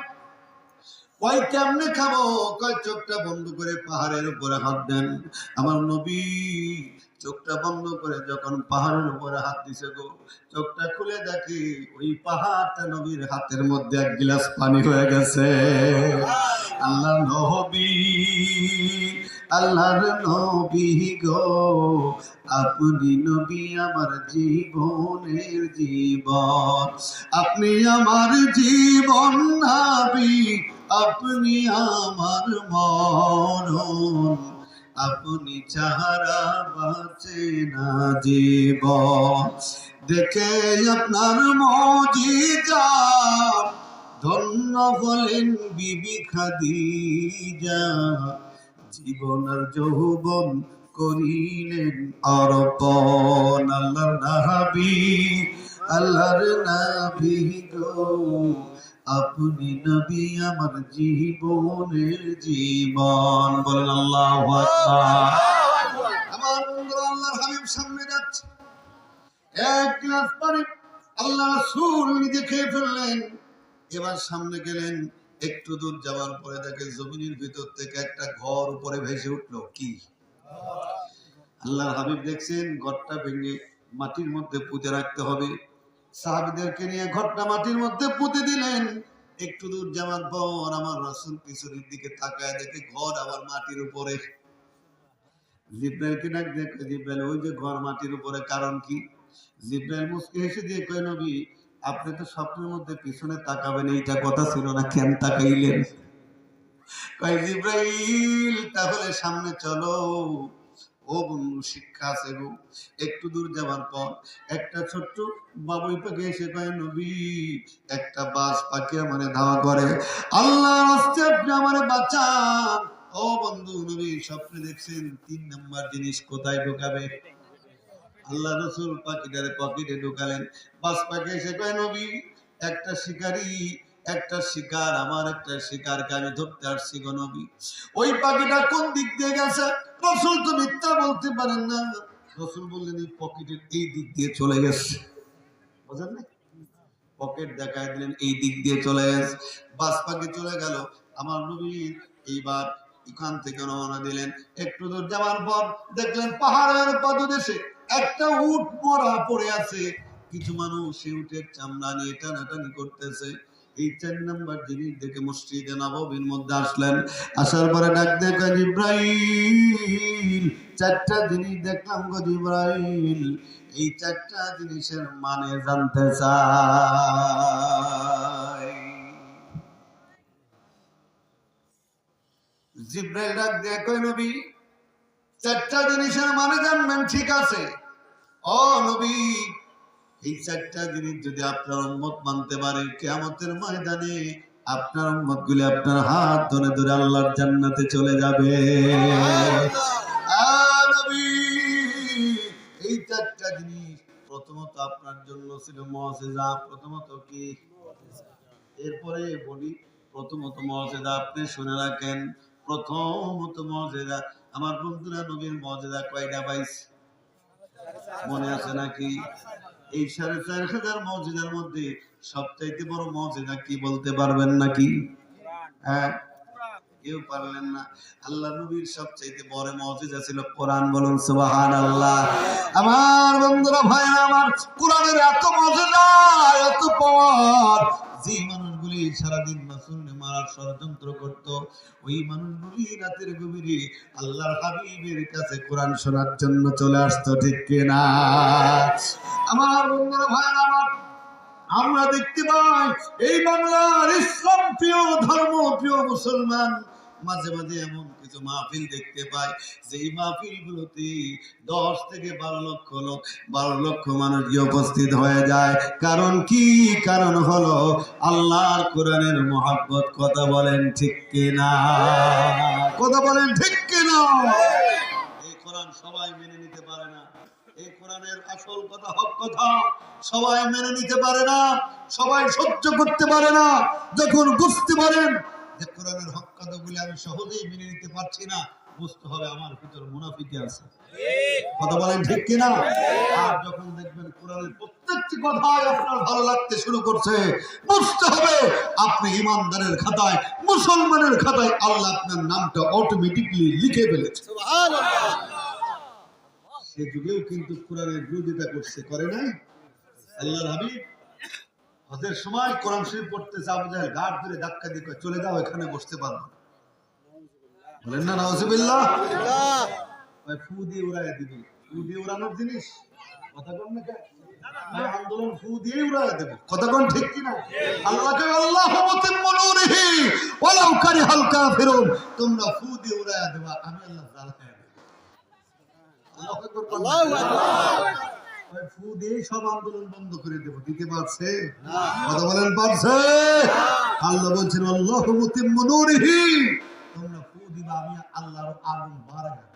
কয় কেমনে খাবো? কয় চোখটা বন্ধ করে পাহাড়ের উপরে হাত দেন। আমার নবী চোখটা বন্ধ করে যখন পাহাড়ের উপরে হাত দিছে গো, চোখটা খুলে দেখি ওই পাহাড়টা নবীর হাতের মধ্যে এক গ্লাস পানি হয়ে গেছে। আল্লাহ নবী আল্লাহর নবী গো, আপনি নবী আমার জীবনের জীবন, আপনি আমার জীবন নবী, আপনি আমার মরণ, আপনি ছাড়া বাঁচে না জীবন। দেখে আপনার মুজিজা ধন্য হলেন বিবি খাদিজা, জীবন আর যৌবন করিলেন অর্পণ। আল্লাহর নবী, আল্লাহর নবী গো, আপনি নবী আমার জীবনের জীবন। বলেন আল্লাহু আকবার। আমার বন্ধুরা, আল্লাহর হাবিব সামনে যাচ্ছে, এক গ্লাস পানি আল্লাহ রাসূল নিজে খেয়ে ফেললেন। এবার সামনে গেলেন, একটু দূর যাওয়ার পরে দেখে জমিনের ভিতর থেকে একটা ঘর উপরে ভেসে উঠলো। কি? আল্লাহর হাবিব দেখছেন ঘরটা ভেঙে মাটির মধ্যে পুঁতে রাখতে হবে। সাহাবীদেরকে নিয়ে ঘরটা মাটির মধ্যে পুঁতে দিলেন। একটু দূর যাওয়ার পর আমার রাসূল পিছনের দিকে তাকায় দেখে ঘর আবার মাটির উপরে। জিব্রাইলকে ডাক দেখে, জিব্রাইল ওই যে ঘর মাটির উপরে, কারণ কি? জিব্রাইল মুস্কি হেসে দিয়ে কয়, নবী আপনি তো স্বপ্নের মধ্যে পিছনে তাকাবেন, এইটা কথা ছিল না, কেন তাকাইলেন? কয় জিব্রাইল তাহলে সামনে চলো। ও বন্ধু, শিক্ষা আছে গো। একটু দূর যাওয়ার পর একটা ছোট্ট বাবুই পাখি এসে কয়, নবী একটা বাজ পাখি আমারে ধাওয়া করে, আল্লাহর রাস্তায় আপনি আমারে বাঁচান। ও বন্ধু, নবী স্বপ্নে দেখছেন 3 নাম্বার জিনিস কোথায় ঢোকাবে? আল্লাহ রাসূল পাখিটারে পকেটে ঢুকালেন। বাজ পাখি এসে কয়, নবী একটা শিকারী, একটা শিকার, আমার একটা শিকারকে আমি ধরতে আসছি গো নবী। ওই পাখিটা কোন দিক দিয়ে গেছে? রাসূল তো মিথ্যা বলতে পারেন না। রাসূল বললেন এই পকেটের এই দিক দিয়ে চলে গেছে। বুঝলেন না? পকেট দেখায় দিলেন, এই দিক দিয়ে চলে গেছে। বাজ পাখি চলে গেল। আমার নবী এইবার এখান থেকে রওনা দিলেন। একটু দূর যাওয়ার পর দেখলেন পাহাড়ের পাদদেশে একটা উট মরা পড়ে আছে। কিছু মানুষ সেই উটের চামড়া নিয়ে টানাটানি করতেছে। এই 4 নাম্বার জিনিস দেখে মসজিদে নববীর মধ্যে আসলেন। আসার পরে ডাক দিয়ে কয়, জিব্রাইল 4টা জিনিস দেখলাম গো জিব্রাইল, এই 4টা জিনিসের মানে জানতে চাই। জিব্রাইল ডাক দিয়ে কয়, নবী 4টা জিনিসের মানে জানবেন, ঠিক আছে। ও নবী, এই 4টা জিনিস যদি আপনার উম্মত মানতে পারে, কিয়ামতের ময়দানে আপনার উম্মত গুলি আপনার হাত ধরে ধরে আল্লাহর জান্নাতে চলে যাবে। নবী, এই 4টা জিনিস প্রথমত আপনার জন্য ছিল মুজিজা। প্রথমত কি? এরপরে বলি, প্রথমত মুজিজা আপনি শুনে রাখেন। প্রথমত মুজিজা, আমার বন্ধুরা নবীর মুজিজা কয়টা পাইছে মনে আছে নাকি? এই 4,500 মুজিজার মধ্যে সবচাইতে বড় মুজিজা কি বলতে পারবেন নাকি? হ্যাঁ, কেউ পারলেন না। আল্লাহ নবীর সবচাইতে বড় মুজিজা ছিল কোরআন। বলুন সুবহানাল্লাহ। আমার বন্ধুরা, ভাইরা আমার, কোরআনের এত মুজিজা, এত পাওয়ার, যে মানুষগুলি সারাদিন রাসূলকে মারার ষড়যন্ত্র করত, ওই মানুষগুলি রাতের গভীরে আল্লাহর হাবিবের কাছে কোরআন শোনার জন্য চলে আসতো, ঠিক কিনা? আমার বন্ধুরা, ভাইরা আমার, আমরা দেখতে পাই এই বাংলার ইসলাম প্রিয়, ধর্ম প্রিয় মুসলমান মাঝে মাঝে এমন কিছু মাহফিল দেখতে পাই, যে মাহফিল গুলোতে 10 থেকে 12 লক্ষ মানুষ গিয়ে উপস্থিত হয়ে যায়। কারণ কি? কারণ হলো আল্লাহর কোরআনের মহব্বত। কথা বলেন ঠিক কিনা? কথা বলেন ঠিক কিনা? এই কোরআন সবাই মেনে নিতে পারে না। এই কোরআনের আসল কথা, হক কথা সবাই মেনে নিতে পারে না, সবাই সহ্য করতে পারে না। যখন বুঝতে পারেন যে কোরআনের হক কথাগুলি আমি সহজেই মেনে নিতে পারছি না, বুঝতে হবে আমার ভিতর মুনাফিকি আছে। কথা বলেন ঠিক কিনা? আর যখন দেখবেন কোরআনের প্রত্যেকটি কথাই আপনার ভালো লাগতে শুরু করছে, বুঝতে হবে আপনি ইমানদারের খাতায়, মুসলমানের খাতায় আল্লাহ আপনার নামটা অটোমেটিকলি লিখে ফেলেছে। সুবহানাল্লাহ। সে যুগেও কিন্তু কোরআনের বিরোধিতা করছে, করে নাই? আল্লাহর হাবিব হজের সময় কোরআন শরীফ পড়তেছে, আবু জাহেল ঘাট ধরে ধাক্কা দিয়ে চলে যাও, এখানে বসতে পারবো না। বলেন না নাউজুবিল্লাহ। ওই ফু দিয়ে উড়াইয়া দিবি, ফু দিয়ে উড়ানোর জিনিস কথা কোন না আন্দোলন ফু দিয়ে উড়াইয়া দেবে কথা কোন ঠিক কিনা? আল্লাহকে আল্লাহু মুতিম্মু নূরিহি ওয়ালাউ কারিহাল কাফিরুন, তোমরা ফু দিয়ে উড়াইয়া দেবা, আমি আল্লাহ জ্বালায়া দেব। আল্লাহু আকবার, আল্লাহু আকবার। ওই ফু দিয়ে সব আন্দোলন বন্ধ করে দেব, দিতে পারছে না? কথা বলেন পারছে? আল্লাহ বলছেন আল্লাহু মুতিম্মু নূরিহি, তোমরা ফু দিবা, আমি আল্লাহর আগুন বাড়ায়া দেব।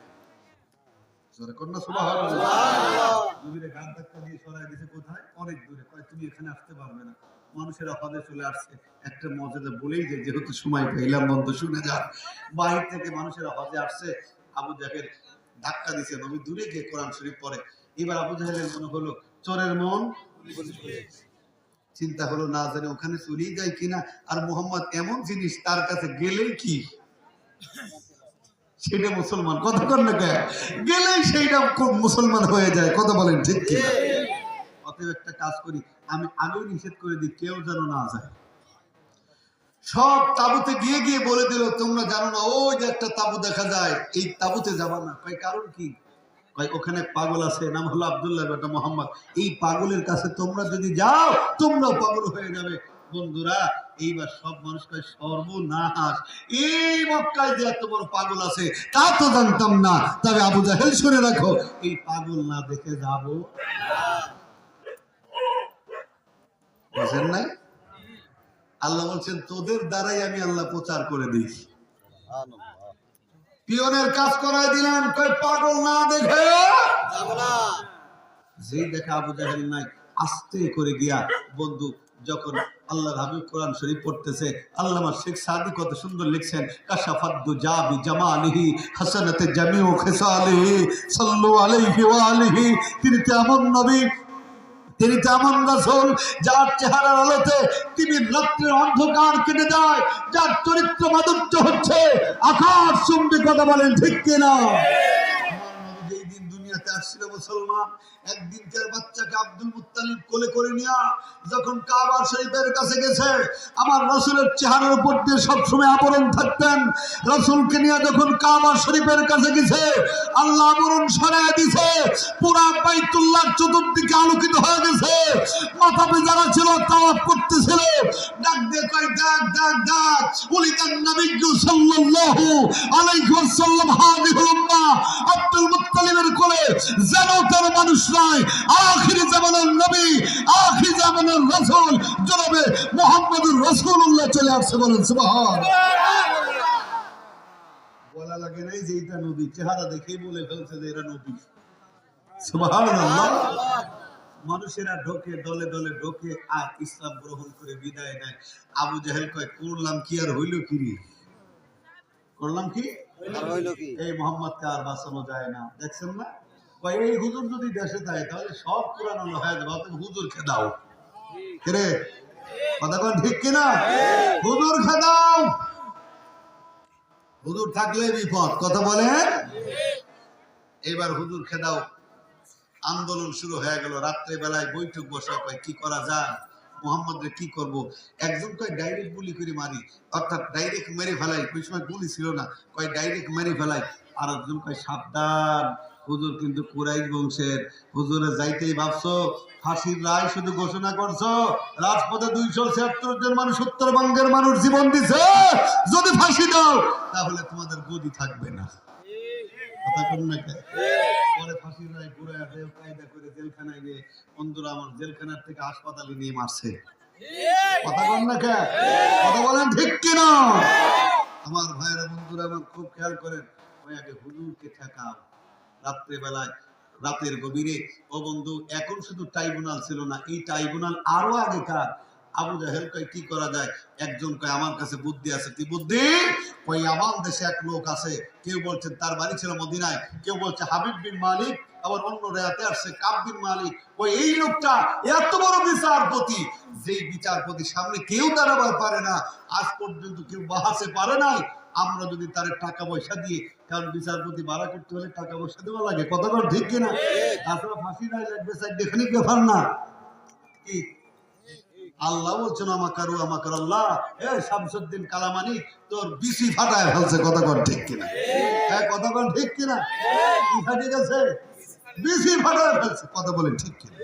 জোরে কর না সুবহানাল্লাহ। নবীর গান ধাক্কা দিয়ে সরাই দিয়েছে কোথায়? অনেক দূরে। কয় তুমি এখানে আসতে পারবে না। মানুষেরা হদে চলে আসছে। একটা মর্যাদা বলেই যে যেহেতু সময় পেলাম বন্ধ শুনে যান। বাহির থেকে মানুষেরা হদে আসছে, আবু জাহেল ধাক্কা দিয়েছে, নবী দূরে গিয়ে কোরআন শরীফ পড়ে। এবার আবু জাহেলের মনে হলো চোরের মন চিন্তা হলো না জানে ওখানে চলেই যায় কিনা, আর মোহাম্মদ এমন জিনিস তার কাছে গেলেই কি সেটা মুসলমান, কথা কর না গেলেই সেইটা মুসলমান হয়ে যায়, কথা বলেন ঠিক কি? অতএব একটা কাজ করি, আমি আগেই নিষেধ করে দিই কেউ যেন না যায়। সব তাবুতে গিয়ে গিয়ে বলে দিল তোমরা জানো না ওই যে একটা তাবু দেখা যায়, এই তাবুতে যাবা না। কয় কারণ কি? কয় ওখানে পাগল আছে, নাম হলো আব্দুল্লাহ বেটা মোহাম্মদ, এই পাগলের কাছে তোমরা যদি যাও তোমরাও পাগল হয়ে যাবে। বন্ধুরা এইবার সব মানুষ কয় সর্বনাশ, এই মক্কায় যে এত বড় পাগল আছে তা তো জানতাম না, তবে আবু জাহেল শুনে রাখো এই পাগল না দেখে যাবো বুঝেন নাই? আল্লাহ বলছেন তোদের দ্বারাই আমি আল্লাহ প্রচার করে দিই। পিয়নের কাজ করাই দিলেন, কয় পাগল না দেখে যাবো না। যেই দেখে আবু জাহেল নাই, আস্তে করে গিয়া বন্ধু যখন আল্লাহর হাবিব কোরআন শরীফ পড়তেছে, আল্লামা শেখ সাদি কত সুন্দর লিখছেন, কাশাফাদ্দু জাবি জামালিহি হাসানাতে জামিউ খিসালিহি সাল্লু আলাইহি ওয়া আলিহি। তিনি তেমন নবী, তিনি তেমন রাসূল যার চেহারার আলোতে তিনি রাত্রির অন্ধকার কেটে যায়, যার চরিত্র মাধুর্য হচ্ছে আকাশ চুম্বি, কথা বলেন ঠিক কিনা? যেই দিন দুনিয়াতে আসছিল মুসলমান, একদিনকার বাচ্চাকে আব্দুল মুত্তালিব কোলে করে নিয়ে যখন কাবা শরীফের কাছে গেছে, আমার রাসূলের চেহারার উপর দিয়ে সবসময় আবরণ থাকতেন। রাসূলকে নিয়ে যখন কাবা শরীফের কাছে গেছে, আল্লাহ আবরণ সরাইয়া দিছে, পুরা বাইতুল্লাহর চতুর্দিকে আলোকিত হয়ে গেছে। মাথা পে যারা ছিল তাওয়াফ করতেছিল, ডাক দিয়ে কয় ডাক ডাক ডাক, উলিদান নবিয়্যু সাল্লাল্লাহু আলাইহি ওয়াসাল্লাম হাদিহুল উম্মাহ, আব্দুল মুত্তালিবের কোলে যেন তার মানুষ নাই, আখিরি জামানার নবী, আখিরি জামানার রাসূল জনাবে মুহাম্মদুর রাসূলুল্লাহ চলে আসছে, বলেন সুবহানাল্লাহ। বলা লাগে নাই যে এটা নবী, চেহারা দেখেই বলে ফেলছে যে এরা নবী, সুবহানাল্লাহ। মানুষেরা ঢোকে, দলে দলে ঢোকে আর ইসলাম গ্রহণ করে বিদায় নেয়। আবু জাহেল কয় করলাম কি আর হইল কি রে, করলাম কি আর হইল কি, এই মুহাম্মদকে আর বাঁচানো যায় না। দেখছেন না, কয় এই হুজুর যদি দেশে যায় তাহলে সব কোরআন হয়ে যাবে, তুমি হুজুর খেদাও রে, কথা কোন ঠিক কিনা? হুজুর খেদাও, হুজুর থাকলে বিপদ, কথা বলেন। এবার হুজুর খেদাও আন্দোলন শুরু হয়ে গেল। রাত্রে বেলায় বৈঠক বসা, কয় কি করা যায়, মোহাম্মদ রে কি করবো? একজন কয় ডাইরেক্ট গুলি করে মারি, অর্থাৎ ডাইরেক্ট মেরে ফেলাই, ওই সময় গুলি ছিল না, কয় ডাইরেক্ট মেরে ফেলাই। আর একজন কয় সাবধান, হুজুর কিন্তু কুরাইশ বংশের, হুজুরে যাইতেই ভাবছো ফাঁসির রায় শুধু ঘোষণা করছো, রাজপথে 276 জন মানুষ, উত্তরবঙ্গের মানুষ জীবন দিছে, যদি ফাঁসি দাও তাহলে তোমাদের গদি থাকবে না, কথা কোন না কে? পরে ফাঁসির রায় ঘুরায় দেও কায়দা করে জেলখানায় গিয়ে বন্ধুরা আমার জেলখানার থেকে হাসপাতালে নিয়ে মারছে, কথা কোন না কে? কথা বলেন ঠিক কিনা? আমার ভাইরা বন্ধুরা আমার খুব খেয়াল করেন, ওই আগে হুজুরকে ঠেকাও। রাত্রে বেলায়, রাতের গভীরে, ও বন্ধু এখন শুধু ট্রাইব্যুনাল ছিল না, এই ট্রাইব্যুনাল আরো আগেকার। আবু জাহেল কয় কি করা যায়? একজন কয় আমার কাছে বুদ্ধি আছে। কি বুদ্ধি? কই আমার দেশে এক লোক আছে, কেউ বলছেন তার বাড়ি ছিল মদিনায়, কেউ বলছে হাবিব বিন মালিক, আবার অন্য রেয়াতে আসছে কাব বিন মালিক। ওই এই লোকটা এত বড় বিচারপতি, যেই বিচারপতি সামনে কেউ দাঁড়াবার পারে না, আজ পর্যন্ত কেউ বাহাসে পারে নাই। আমরা যদি তার টাকা পয়সা দিয়ে, কারণ বিচারপতি ভাড়া করতে হলে টাকা পয়সা দেওয়া লাগে, কতবার ঠিক কিনা? তাছাড়া ফাঁসি নাই লাগবে, দেখেনি ব্যাপার না কি আল্লাহ বলছেন আমাকারু আমাকার আল্লাহ। শামসুদ্দিন কালামানি তোর বিসি ফাটায় ফেলছে, কথা কন ঠিক কিনা? কথা কন ঠিক কিনা? কি ফাটে গেছে? বিসি ফাটায় ফেলছে, কথা বলেন ঠিক কিনা?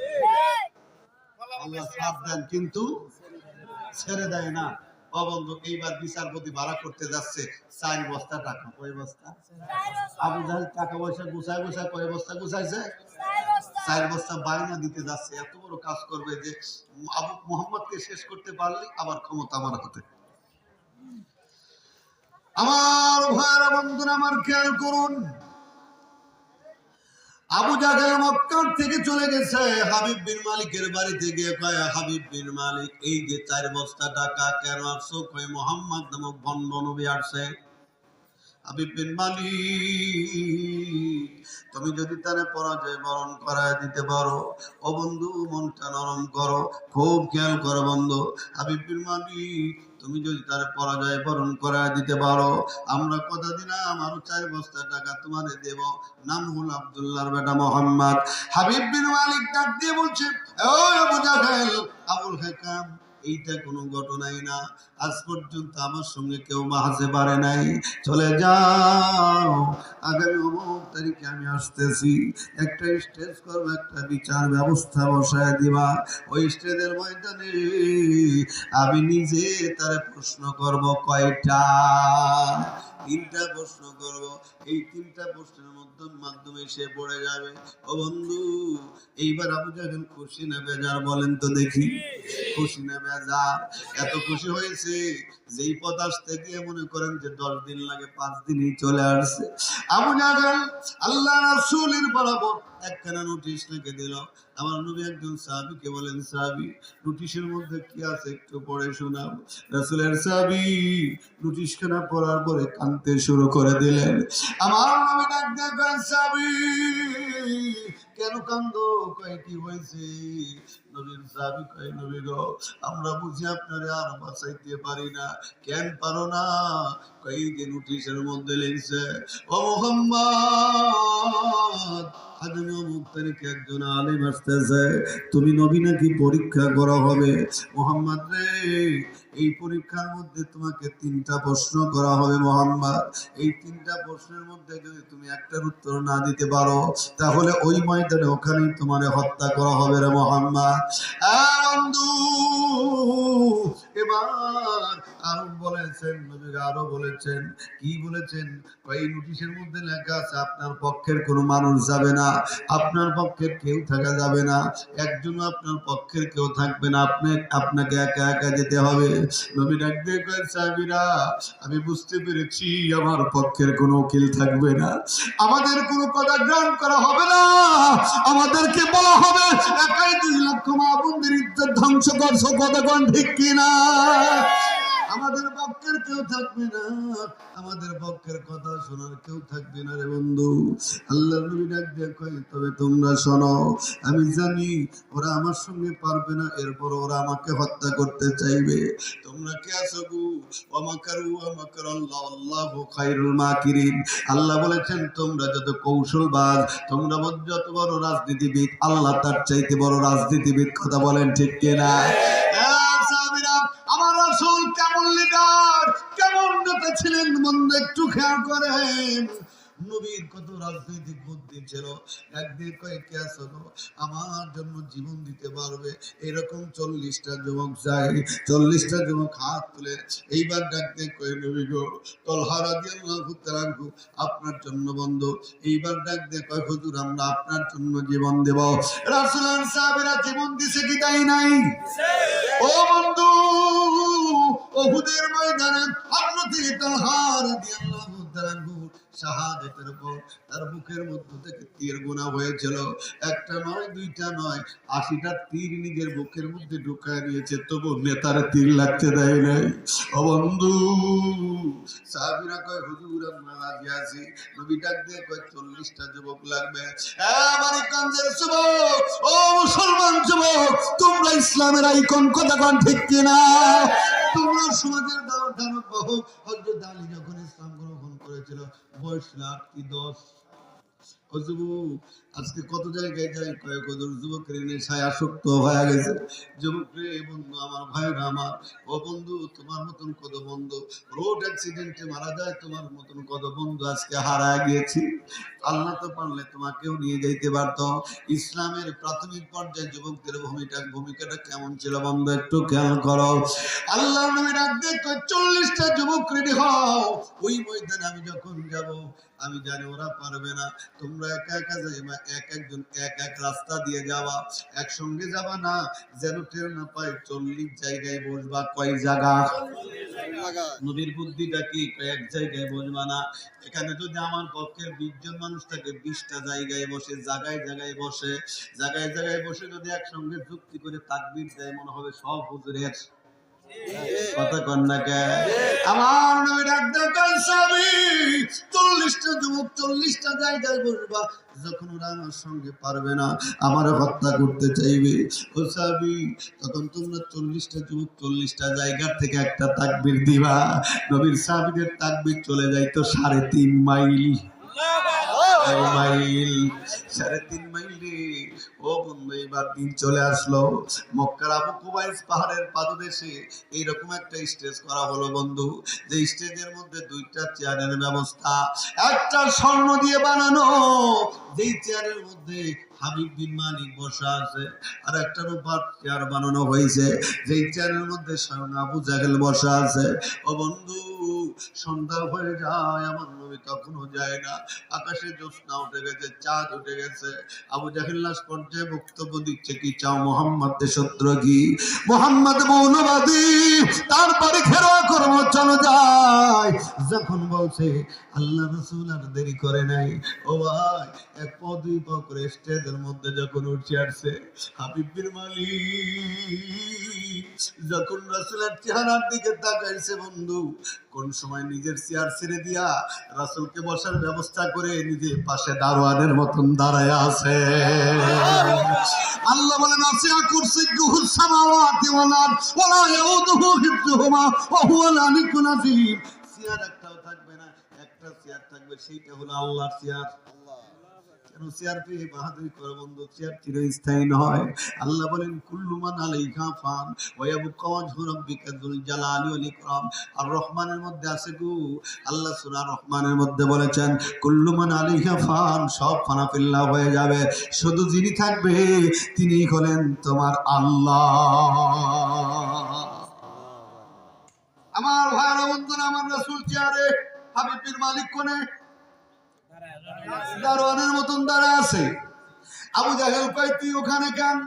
আল্লাহ সাথ দেন কিন্তু ছেড়ে দেয় না। বন্ধু, এইবার বিচারপতি ভাড়া করতে যাচ্ছে 4 বস্তা টাকা। কয় বস্তা? আবু জাহেল টাকা পয়সা গুছায় গুছায় কয় বস্তা গুছাইছে? 4 বস্তা বায়না দিতে যাচ্ছে। এত বড় কাজ করবে যে আবু মোহাম্মদকে শেষ করতে পারলে আবার ক্ষমতা আমার হাতে। আমার ভাইরা বন্ধুরা আমার খেয়াল করুন, আবু জাহেল মক্কা থেকে চলে গেছে হাবিব বিন মালিকের বাড়িতে গিয়ে কয়, হাবিব বিন মালিক, এই যে 4 বস্তা টাকা কেন আসছো? কয় মোহাম্মদ নামক ভণ্ড নবী আসছে। হাবিব বিন মালিক, তুমি যদি তারে পরাজয় বরণ করায় দিতে পারো, ও বন্ধু মনটা নরম করো, খুব খেয়াল করো বন্ধু। হাবিব বিন মালিক, তুমি যদি তার পরাজয় বরণ করায় দিতে পারো, আমরা কথা দিলাম আরো 4 বস্তা টাকা তোমারে দেব। নাম হল আব্দুল্লাহর বেটা মোহাম্মদ। হাবিব বিন মালিক ডাক দিয়ে বলছে, ও আবু জাহেল, আবুল হাকাম, এইটা কোনো ঘটনাই না। আজ পর্যন্ত আমার সঙ্গে কেউ বাহাতে পারে নাই। চলে যাও, আগামী অমুক তারিখে আমি আসতেছি, একটা স্টেজ করবো, একটা বিচার ব্যবস্থা বসায় দিবা। ওই স্টেজের ময়দানে আমি নিজে তারে প্রশ্ন করব। কয়টা? 3টা প্রশ্ন করব। এই 3টা প্রশ্নের মাধ্যমে সে পড়ে যাবে। ও বন্ধু, এইবার আবু জাহেল খুশি না বেজার বলেন তো দেখি? খুশি না বেজার? এত খুশি হয়েছে যেই পথ আসতে গিয়ে মনে করেন যে 10 দিন লাগে, 5 দিনই চলে আসছে। আবু জাহেল আল্লাহ রাসূলের বরাবর একখানা নোটিশ লিখে দিল। আমার নবী একজন সাহাবীকে বলেন, সাহাবী, নোটিশের মধ্যে কি আছে একটু পড়ে শোনাও। রাসূলের সাহাবী নোটিশখানা পড়ার পরে কাঁদতে শুরু করে দিলেন। আমার নবী ডাক দিয়ে কয়, সাহাবী কেন কান্দো? কয় কি হয়েছে? নবীর সাহাবী কয়, নবী গো, আমরা বুঝি আপনারে আর বাঁচাইতে পারি না। কেন পারো না? কয় যে নোটিশের মধ্যে লিখছে, ও মুহাম্মদ, আগামী অমুক তারিখে একজন আলেম আসতেছে, তুমি নবী নাকি পরীক্ষা করা হবে। মুহাম্মদ রে, এই পরীক্ষার মধ্যে তোমাকে 3টা প্রশ্ন করা হবে মুহাম্মদ। এই 3টা প্রশ্নের মধ্যে যদি তুমি একটার উত্তর না দিতে পারো, তাহলে ওই ময়দানে ওখানেই তোমারে হত্যা করা হবে রে মুহাম্মদ। বন্ধু, এবার আরো বলেছেন, নবী আরো বলেছেন। কি বলেছেন? এই নোটিশের মধ্যে লেখা আছে আপনার পক্ষের কোনো মানুষ যাবে না, আপনার পক্ষের কেউ থাকা যাবে না, একজনও আপনার পক্ষের কেউ থাকবে না, আপনাকে একা একা যেতে হবে। নবী ডাক দিয়ে কয়, সাহাবীরা, আমি বুঝতে পেরেছি আমার পক্ষের কোনো উকিল থাকবে না, আমাদের কোনো কথা গ্রহণ করা হবে না, আমাদেরকে বলা হবে একাই 2 লক্ষ মা বোনদের ইজ্জত ধ্বংস করছো। কথা কোন ঠিক কিনা? আমাদের পক্ষের কেউ থাকবে না, আমাদের পক্ষের কথা শোনার কেউ থাকবে না রে বন্ধু। আল্লাহর নবী ডাক দিয়ে কয়, তবে তোমরা শোনো, আমি জানি ওরা আমার সঙ্গে পারবে না, এরপর ওরা আমাকে হত্যা করতে চাইবে। তোমরা কে আছো গো? ওয়ামাকারু ওয়ামাকারাল্লাহু আল্লাহু খায়রুল মাকিরিন। আল্লাহ বলেছেন তোমরা যত কৌশলবাজ, তোমরা যত বড় রাজনীতিবিদ, আল্লাহ তার চাইতে বড় রাজনীতিবিদ। কথা বলেন ঠিক কিনা? আমার রাসূল কেমন লিডার, কেমন নেতা ছিলেন বন্ধু, একটু খেয়াল করেন। নবীর কত রাজনৈতিক বুদ্ধি ছিল। একদিন কয়েকে আসো আমার জন্য জীবন দিতে পারবে, এরকম 40টা যুবক চাই। 40টা যুবক হাত তুলে এইবার ডাকতে কয়ে, নবী গো, তলহা রাদিয়াল্লাহু তাআলা আনহু আপনার জন্য বন্ধু। এইবার ডাক দিয়ে কয়, হুজুর আমরা আপনার জন্য জীবন দেব। রাসূলের সাহাবীরা জীবন দিছে কি দেয় নাই? ও বন্ধু, উহুদের ময়দানে হযরত তালহা রাদিয়াল্লাহু তাআলা আনহু শাহাদাতের পর তার বুকের মধ্য থেকে তীর গোনা হয়েছিল। একটা নয়, 2টা নয়, 80টা তীর নিজের বুকের মধ্যে ঢুকায় নিয়েছে, তবু নেতার তীর লাগতে দেয় নাই। ও বন্ধু, সাহাবীরা কয়, হুজুর আমরা রাজি আছি। নবী ডাক দিয়ে কয়, 40টা যুবক লাগবে। মানিকগঞ্জের যুবক, ও মুসলমান যুবক, তোমরা ইসলামের আইকন, কথা কোন ঠিক কিনা? তোমরা সমাজের ধারক বাহক। হযরত আলী যখন ইসলাম গ্রহণ করেছিল বয়স 8 কি 10? ও যুবক, আজকে কত জায়গায় যাই কয়েক যুবকের নেশায় আসক্ত হয়ে গেছে। যুবক রে বন্ধু, আমার ভাইরা আমার, ও বন্ধু, তোমার মতন কত বন্ধু রোড অ্যাক্সিডেন্টে মারা যায়, তোমার মতন কত বন্ধু আজকে হারায় গিয়েছি। আল্লাহ তো পারলে তোমাকেও নিয়ে যাইতে পারতো। ইসলামের প্রাথমিক পর্যায়ে যুবকদের ভূমিকাটা কেমন ছিল বন্ধু, একটু খেয়াল করো। আল্লাহ নবী ডাক দিয়ে 40টা যুবক রেডি হও, ওই ময়দানে আমি যখন যাব, আমি জানি ওরা পারবে না, তোমরা একা একা যাইবা, এক একজন এক এক রাস্তা দিয়ে যাবা, একসঙ্গে যাবা না, যেন টের না পাই 40 জায়গায় বসবা। কয় জায়গা? নবীর বুদ্ধিটা কি, এক জায়গায় বসবা না। এখানে যদি আমার পক্ষের 20 জন মানুষ থাকে, 20টা জায়গায় বসে, জায়গায় জায়গায় বসে, জায়গায় জায়গায় বসে যদি একসঙ্গে যুক্তি করে তাকবীর দেয়, মনে হবে সব হুজুরের কথা। কন্যাকে আমার নবী ডাক দেয়, কালসাবি 40টা যুবক 40টা জায়গায় বসবা, যখন ওরা আমার সঙ্গে পারবে না, আমার হত্যা করতে চাইবে, ও সাবি, তখন তোমরা 40টা যুবক 40টা জায়গার থেকে একটা তাকবীর দিবা। নবীর সাহাবীদের তাকবীর চলে যাইতো 3.5 মাইল। 3.5 মাইল রে। ও বন্ধু, এবার দিন চলে আসলো, মক্কার আবু কুবাইস পাহাড়ের পাদদেশে এইরকম একটা স্টেজ করা হলো বন্ধু, যে স্টেজের মধ্যে 2টা চেয়ারের ব্যবস্থা, একটা স্বর্ণ দিয়ে বানানো, যেই চেয়ারের মধ্যে হাবিব বিন মালিক বসা আছে, আর একটা রূপার চেয়ার বানানো হয়েছে, যেই চেয়ারের মধ্যে স্বয়ং আবু জাহেল বসা আছে। ও বন্ধু, সন্ধ্যা হয়ে যায়, আমার নবী তখনও যায় না, আকাশে জ্যোৎস্না উঠে গেছে, চাঁদ উঠে গেছে। আবু জাহেল লাশ পর্যায়ে বক্তব্য দিচ্ছে, কি চাও মোহাম্মদ দেশদ্রোহী, কি মোহাম্মদ মৌলবাদী, তারপরে ঘেরা করব চলো যায়। যখন বলছে আল্লাহ রাসূল আর দেরি করে নাই, ও ভাই, এক পা দুই পা করে স্টেজের মধ্যে যখন উঠে আসছে, হাবিব বিন মালিক যখন রাসূলের চেহারার দিকে তাকাইছে বন্ধু, কোন সময় নিজের চেয়ার ছেড়ে দিয়া রাসূলকে বসার ব্যবস্থা করে নিজে পাশে দারোয়ানের মতন দাঁড়ায় আছে। আল্লাহ বলেন, আসিয়া কুরসিয়্যুহুস সামাওয়াতি ওয়াল আরদ ওয়া লা ইয়াউদুহু হিফযুহুমা ওয়া হুয়াল আলিয়্যুল আযীম। চেয়ার একটাও থাকবে না, একটা চেয়ার থাকবে, সেইটা হলো আল্লাহর চেয়ার। চেয়ার পেয়ে বাহাদুরি করে বন্ধু, চেয়ার চিরস্থায়ী নয়। আল্লাহ বলেন, কুল্লু মান আলাইহা ফান ওয়া ইয়াবকা ওয়াজহু রাব্বিকা যুল জালালি ওয়াল ইকরাম। আর রহমানের মধ্যে আছে গো, আল্লাহ সূরা রহমানের মধ্যে বলেছেন, কুল্লু মান আলাইহা ফান, সব ফানা ফিল্লাহ হয়ে যাবে, শুধু যিনি থাকবে তিনি হলেন তোমার আল্লাহ। আমার ভাইরা বন্ধুরা, আমার রাসূল চেয়ারে, হাবিব বিন মালিক কোনে দারোয়ানের মতন দাঁড়া আছে। আবু জাহেল কয়, তুই ওখানে কেন?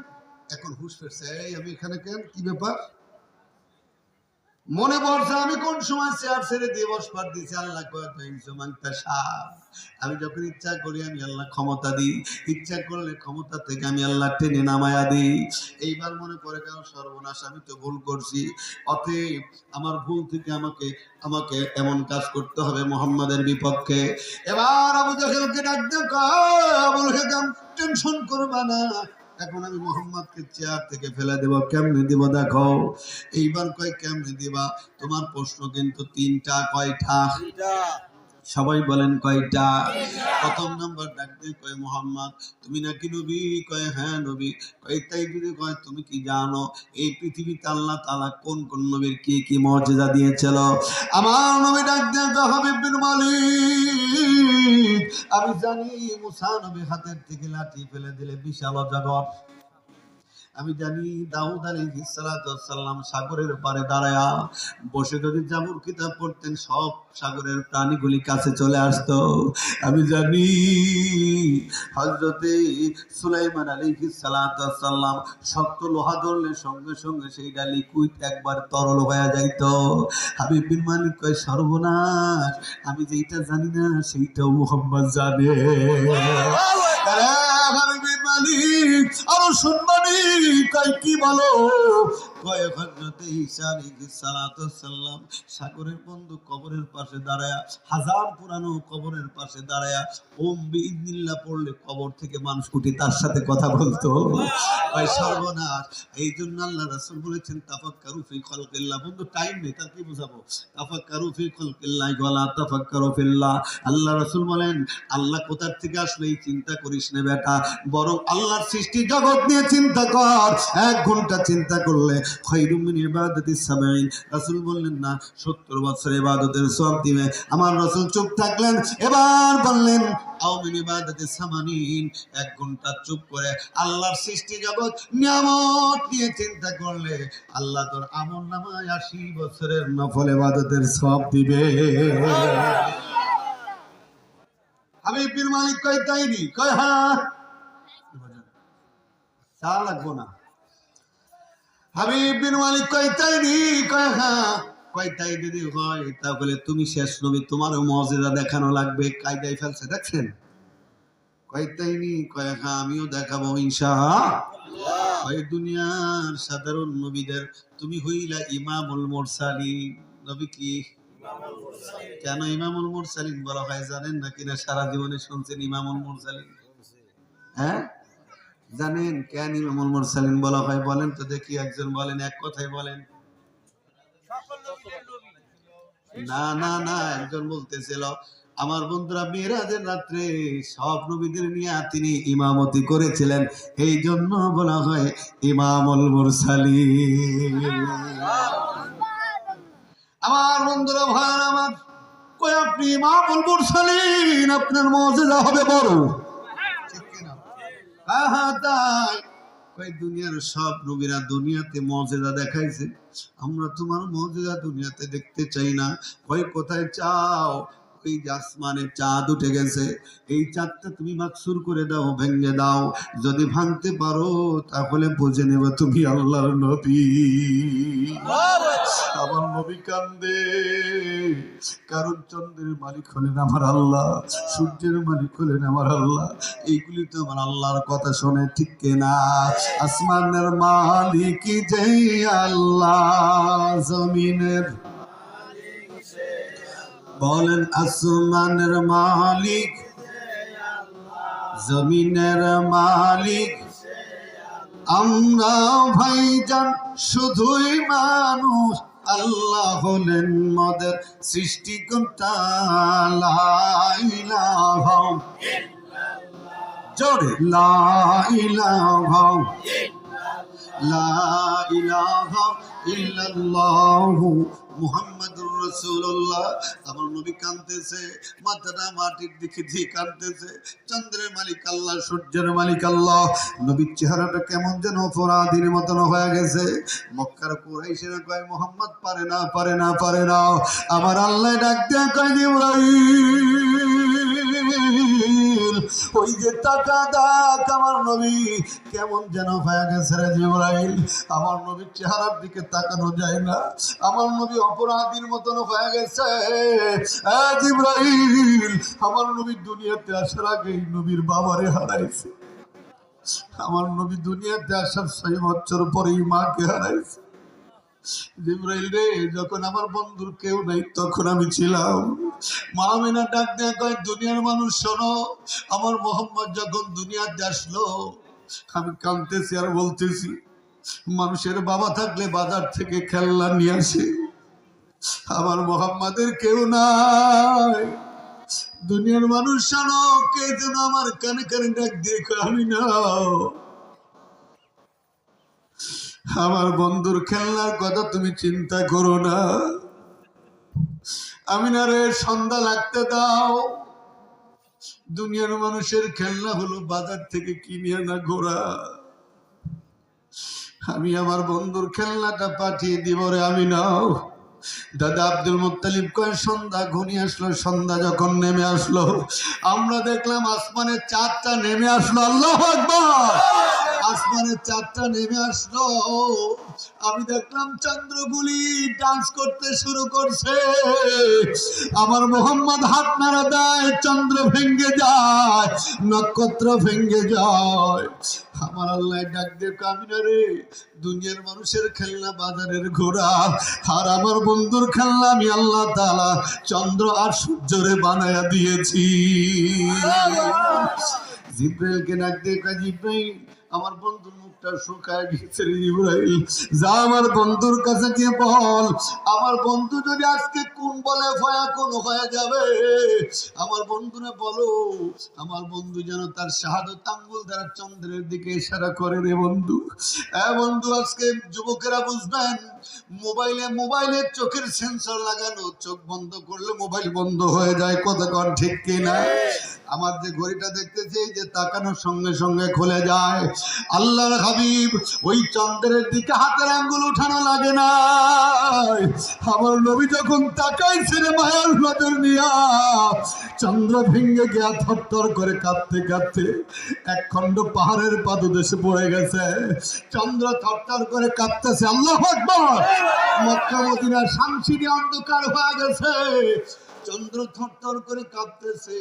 এখন হুশ ফিরছে, আমি এখানে কেন, কি ব্যাপার? মনে পড়ছে আমি কোন সময় চেয়ার ছেড়ে দিয়ে বসবার দিয়েছি। আল্লাহ কয়, আমি যখন ইচ্ছা করি আমি আল্লাহ ক্ষমতা দিই, ইচ্ছা করলে ক্ষমতা থেকে আমি আল্লাহ টেনে নামায়া দিই। এইবার মনে পড়ে গেল, সর্বনাশ, আমি তো ভুল করছি, অতএব আমার ভুল থেকে আমাকে এমন কাজ করতে হবে মুহাম্মাদের বিপক্ষে। এবার আবু জাহেলকে ডাক দিয়ে কয়, আবুল হেকাম, টেনশন করবা না, এখন আমি মোহাম্মদকে চেয়ার থেকে ফেলে দেব। কেমনে দিব দেখো। এইবার কয়, কেমনে দিবা? তোমার প্রশ্ন কিন্তু 3টা। কয়টা? সবাই বলেন কয়টা? প্রথম নাম্বার ডাক দিয়ে কয়, মোহাম্মদ তুমি নাকি নবী? কয়, হ্যাঁ নবী। কয়, তাই যদি কয়, তুমি কি জানো এই পৃথিবীতে আল্লাহ তাআলা কোন কোন নবীর কি কি মুজিজা দিয়েছিল? আমার নবী ডাক দিয়ে কয়, হাবিব বিন মালিক, আমি জানি মুসা নবী হাতের থেকে লাঠি ফেলে দিলে বিশাল অজগর। আমি জানি দাউদ আলাইহিস সালাতু ওয়াস সালাম সাগরের পারে দাঁড়ায়া বসে যদি জাবুর কিতাব পড়তেন, সব সাগরের প্রাণীগুলি কাছে চলে আসতো। আমি জানি হযরতে সুলাইমান আলাইহিস সালাতু ওয়াস সালাম শক্ত লোহা ধরলে সঙ্গে সঙ্গে সেইটা লিকুইড একবার তরল হয়ে যাইতো। হাবিব বিন মালিক কয়, সর্বনাশ, আমি যেটা জানি না সেইটাও মুহাম্মদ জানে। হাবিব বিন মালিক আরো শুনবানি? কয় কি বলো? কয় হযরত ঈসা আলাইহিস সালাতু সালাম সাগরের বন্ধু কবরের পাশে দাঁড়ায়া, হাজার পুরানো কবরের পাশে দাঁড়ায়া ওম বিইذনিল্লাহ পড়লে কবর থেকে মানুষ উঠে তার সাথে কথা বলতো। কয় সর্বনাশ! এই জন্য আল্লাহ রাসূল বলেছেন তাফাক্কারু ফি খালকিল্লাহ। বন্ধু টাইম নেই, তার কি বুঝাবো? তাফাক্কারু ফি খালকিল্লাহ ওয়ালা তাফাক্কারু ফিল্লাহ। আল্লাহ রাসূল বলেন আল্লাহ কোথার থেকে আসলে এই চিন্তা করিস না বেটা, বরং আল্লাহর সৃষ্টি জগৎ নিয়ে চিন্তা কর। 1 ঘন্টা চিন্তা করলে খায়রুম মিন ইবাদাতিস 70। রাসূল বললেন না 70 বছর ইবাদতের সওয়াব দিবে। আমার রাসূল চুপ থাকলেন, এবার বললেন আও মিন ইবাদাতিস 80। 1 ঘন্টা চুপ করে আল্লাহর সৃষ্টি জগৎ নিয়ামত নিয়ে চিন্তা করলে আল্লাহ তোর আমলনামায় 80 বছরের নফল ইবাদতের সওয়াব দিবে। হাবিব বিন মালিক কয় তাই নি? কয় হ্যাঁ। চা লাগবো না। হাবিব বিন মালিক কয় তাই নি? কয় হ্যাঁ। কয় তাই যদি হয় তাহলে তুমি শেষ নবী, তোমারও মুজিজা দেখানো লাগবে। কায়দায় ফেলছে, দেখছেন? কয় তাই নি? কয় হ্যাঁ, আমিও দেখাবো ইনশাআল্লাহ। কয় দুনিয়ার সাধারণ নবীদের তুমি হইলা ইমামুল মুরসালিন। নবী কি? কেন ইমামুল মুরসালিন বলা হয় জানেন না কিনা? সারা জীবনে শুনছেন ইমামুল মুরসালিন? হ্যাঁ জানেন কেন ইমামুল মুরসালিন বলা হয়? বলেন তো দেখি, একজন বলেন, এক কথায় বলেন। না না না, একজন বলতেছিল আমার বন্ধুরা মিরাজের রাত্রে সব নবীদের নিয়ে তিনি ইমামতি করেছিলেন, এই জন্য বলা হয় ইমামুল মুরসালিন। আমার বন্ধুরা ভাই আমার, কই আপনি ইমামুল মুরসালিন, আপনার মুজিজা হবে বড়, ঠিক কিনা? হ্যাঁ তাই। কই দুনিয়ার সব নবীরা দুনিয়াতে মুজিজা দেখাইছে, আমরা তোমার মুজিজা দুনিয়াতে দেখতে চাই না। কই কোথায় চাও? ওই যে আসমানে চাঁদ উঠে গেছে, এই চাঁদটা তুমি মাকসুর করে দাও, ভেঙে দাও। যদি ভাঙতে পারো তাহলে বুঝে নেব তুমি আল্লাহর নবী। আমার নবী কান্দে, কারণ চন্দ্রের মালিক হলেন আমার আল্লাহ, সূর্যের মালিক হলেন আমার আল্লাহ। এইগুলি তো আমার আল্লাহর কথা শোনে, ঠিক কিনা? আসমানের মালিক যে আল্লাহ, জমিনের বলেন আসমানের মালিক, জমিনের মালিক। আমরা ভাইজান শুধুই মানুষ, আল্লাহ হলেন মদের সৃষ্টিকর্তা। লা ইলাহা ইল্লাল্লাহ, জোরে লা ইলাহা লা ইলাহা ইল্লাল্লাহু মুহাম্মাদুর রাসূলুল্লাহ। আমার নবী কাঁদতেছে, মাথাটা মাটির দিকে দিয়ে কাঁদতেছে। চন্দ্রের মালিক আল্লাহ, সূর্যের মালিক আল্লাহ। নবীর চেহারাটা কেমন যেন অপরাধীর মতন হয়ে গেছে। মক্কার কুরাইশেরা কয় মুহাম্মদ পারে না, পারে না, পারে না। আমার আল্লাহ ডাক দিয়ে কয় জিবরাইল, ওই যে তাকা দেখ আমার নবী কেমন যেন হয়ে গেছে রে জিবরাইল। আমার নবীর চেহারার দিকে তাকানো যায় না, আমার নবী অপরাধীর মতন হয়ে গেছে। জিবরাইল, আমার নবী দুনিয়াতে আসার আগেই নবীর বাবারে হারাইছে। আমার নবী দুনিয়াতে আসার 6 বছর পরেই মাকে হারাইছে। জিবরাইল রে, যখন আমার বন্ধুর কেউ নাই তখন আমি ছিলাম। মা আমিনা ডাক দেয়া কয় দুনিয়ার মানুষ শোনো, আমার মোহাম্মদ যখন দুনিয়াতে আসলো আমি কাঁদতেছি আর বলতেছি, মানুষের বাবা থাকলে বাজার থেকে খেলনা নিয়ে আসে, আমার মোহাম্মদের কেউ নাই। দুনিয়ার মানুষ শোনো, কে যেন আমার কানে কানে ডাক দিয়ে আমি না, আমার বন্ধুর খেলনার কথা তুমি চিন্তা করো না। আমি না রে, সন্ধ্যা লাগতে দাও। দুনিয়ার মানুষের খেলনা হলো বাজার থেকে কিনে আনা ঘোড়া, আমি আমার বন্ধুর খেলনাটা পাঠিয়ে দিব রে। আমি নাও। দাদা আব্দুল মুত্তালিব কয় সন্ধ্যা ঘনিয়ে আসলো। সন্ধ্যা যখন নেমে আসলো আমরা দেখলাম আসমানের চাঁদটা নেমে আসলো। আল্লাহু আকবার। আসমানের চাঁদটা নেমে আসলো, আমি দেখলাম চন্দ্রগুলি ডান্স করতে শুরু করছে। আমার মোহাম্মদ হাত নাড়া দেয়, চন্দ্র ভেঙ্গে যায়, নক্ষত্র ভেঙ্গে যায়। আমার আল্লাহ ডাক দিয়ে কামিনা রে, দুনিয়ার মানুষের খেলনা বাজারের ঘোড়া, আর আমার বন্ধুর খেলনা আমি আল্লাহ তাআলা চন্দ্র আর সূর্যরে বানায়া দিয়েছি। জিব্রাইলকে ডাক দিয়ে কয়, জিব্রাইল আমার বন্ধুর মুখটা শুকায় গেছে রে জিব্রাইল, যা আমার বন্ধুর কাছে গিয়ে বল, আমার বন্ধু যদি আজকে কোন বলে ভয়া কোন হয়ে যাবে, আমার বন্ধুরা বলো আমার বন্ধু যেন তার শাহাদত আঙ্গুল দ্বারা চন্দ্রের দিকে ইশারা করে রে বন্ধু। বন্ধু আজকে যুবকেরা বুঝবেন, মোবাইলের চোখের সেন্সর লাগানো, চোখ বন্ধ করলে মোবাইল বন্ধ হয়ে যায়, কতক্ষণ ঠিক কিনা? আমার যে ঘড়িটা দেখতেছি যে তাকানোর সঙ্গে সঙ্গে খুলে যায়। আল্লাহর হাবিব ওই চন্দ্রের দিকে হাতের আঙ্গুল উঠানো লাগে না, আমার নবী যখন তাকাইছে রে মায়ার নজর নিয়া, চন্দ্র ভেঙ্গে গিয়া থরথর করে কাঁপতে কাঁপতে এক খণ্ড পাহাড়ের পাদদেশে পড়ে গেছে। চন্দ্র থরথর করে কাঁপতেছে। আল্লাহু আকবার। মক্কা মদিনার শামসিনী অন্ধকার হয়ে গেছে, চন্দ্র থরথর করে কাঁপতেছে।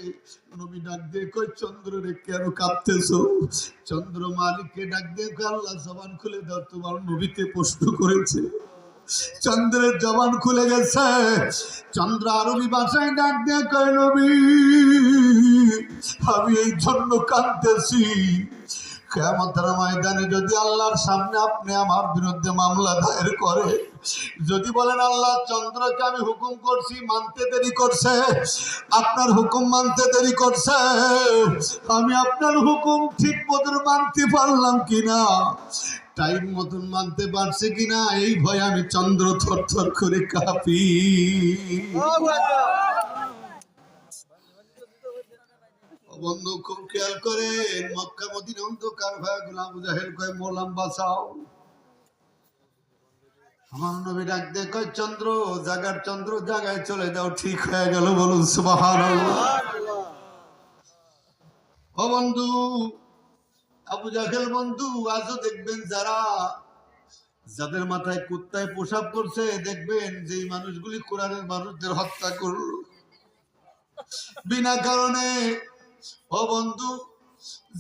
নবী ডাক দিয়ে কই, চন্দ্র রে কেন কাঁপতেছো? চন্দ্র মালিককে ডাক দিয়ে কই, আল্লাহ জবান খুলে দাও, তোমার নবীকে প্রশ্ন করেছে। চন্দ্রের জবান খুলে গেছে। চন্দ্র আরবি ভাষায় ডাক দিয়ে কই, নবী আমি এই জন্য কাঁদতেছি, কিয়ামতের ময়দানে যদি আল্লাহর সামনে আপনি আমার বিরুদ্ধে মামলা দায়ের করে, যদি বলেন আল্লাহ চন্দ্রকে আমি হুকুম করছি, মানতে দেরি করছে, আপনার হুকুম মানতে দেরি করছে, আমি আপনার হুকুম ঠিক মতন মানতে পারলাম কিনা, টাইম মতন মানতে পারছে কিনা, এই ভয়ে আমি চন্দ্র থরথর করে কাঁপি। বন্ধু খুব খেয়াল করেন, মক্কা মদিনা অন্ধকার হয়ে গেল। আবু জাহেল কয়, মোলাম বাঁচাও। আমার নবী ডাক দিয়ে কয়, চন্দ্র জাগার চন্দ্র জাগায় চলে যাও, ঠিক হয়ে গেল, বলুন সুবহানাল্লাহ। ও বন্ধু আবু জাহেল বন্ধু, আজও দেখবেন যাদের মাথায় কুত্তায় পোশাক করছে, দেখবেন যে মানুষগুলি কোরআনের মানুষদের হত্যা করলো বিনা কারণে। ও বন্ধু,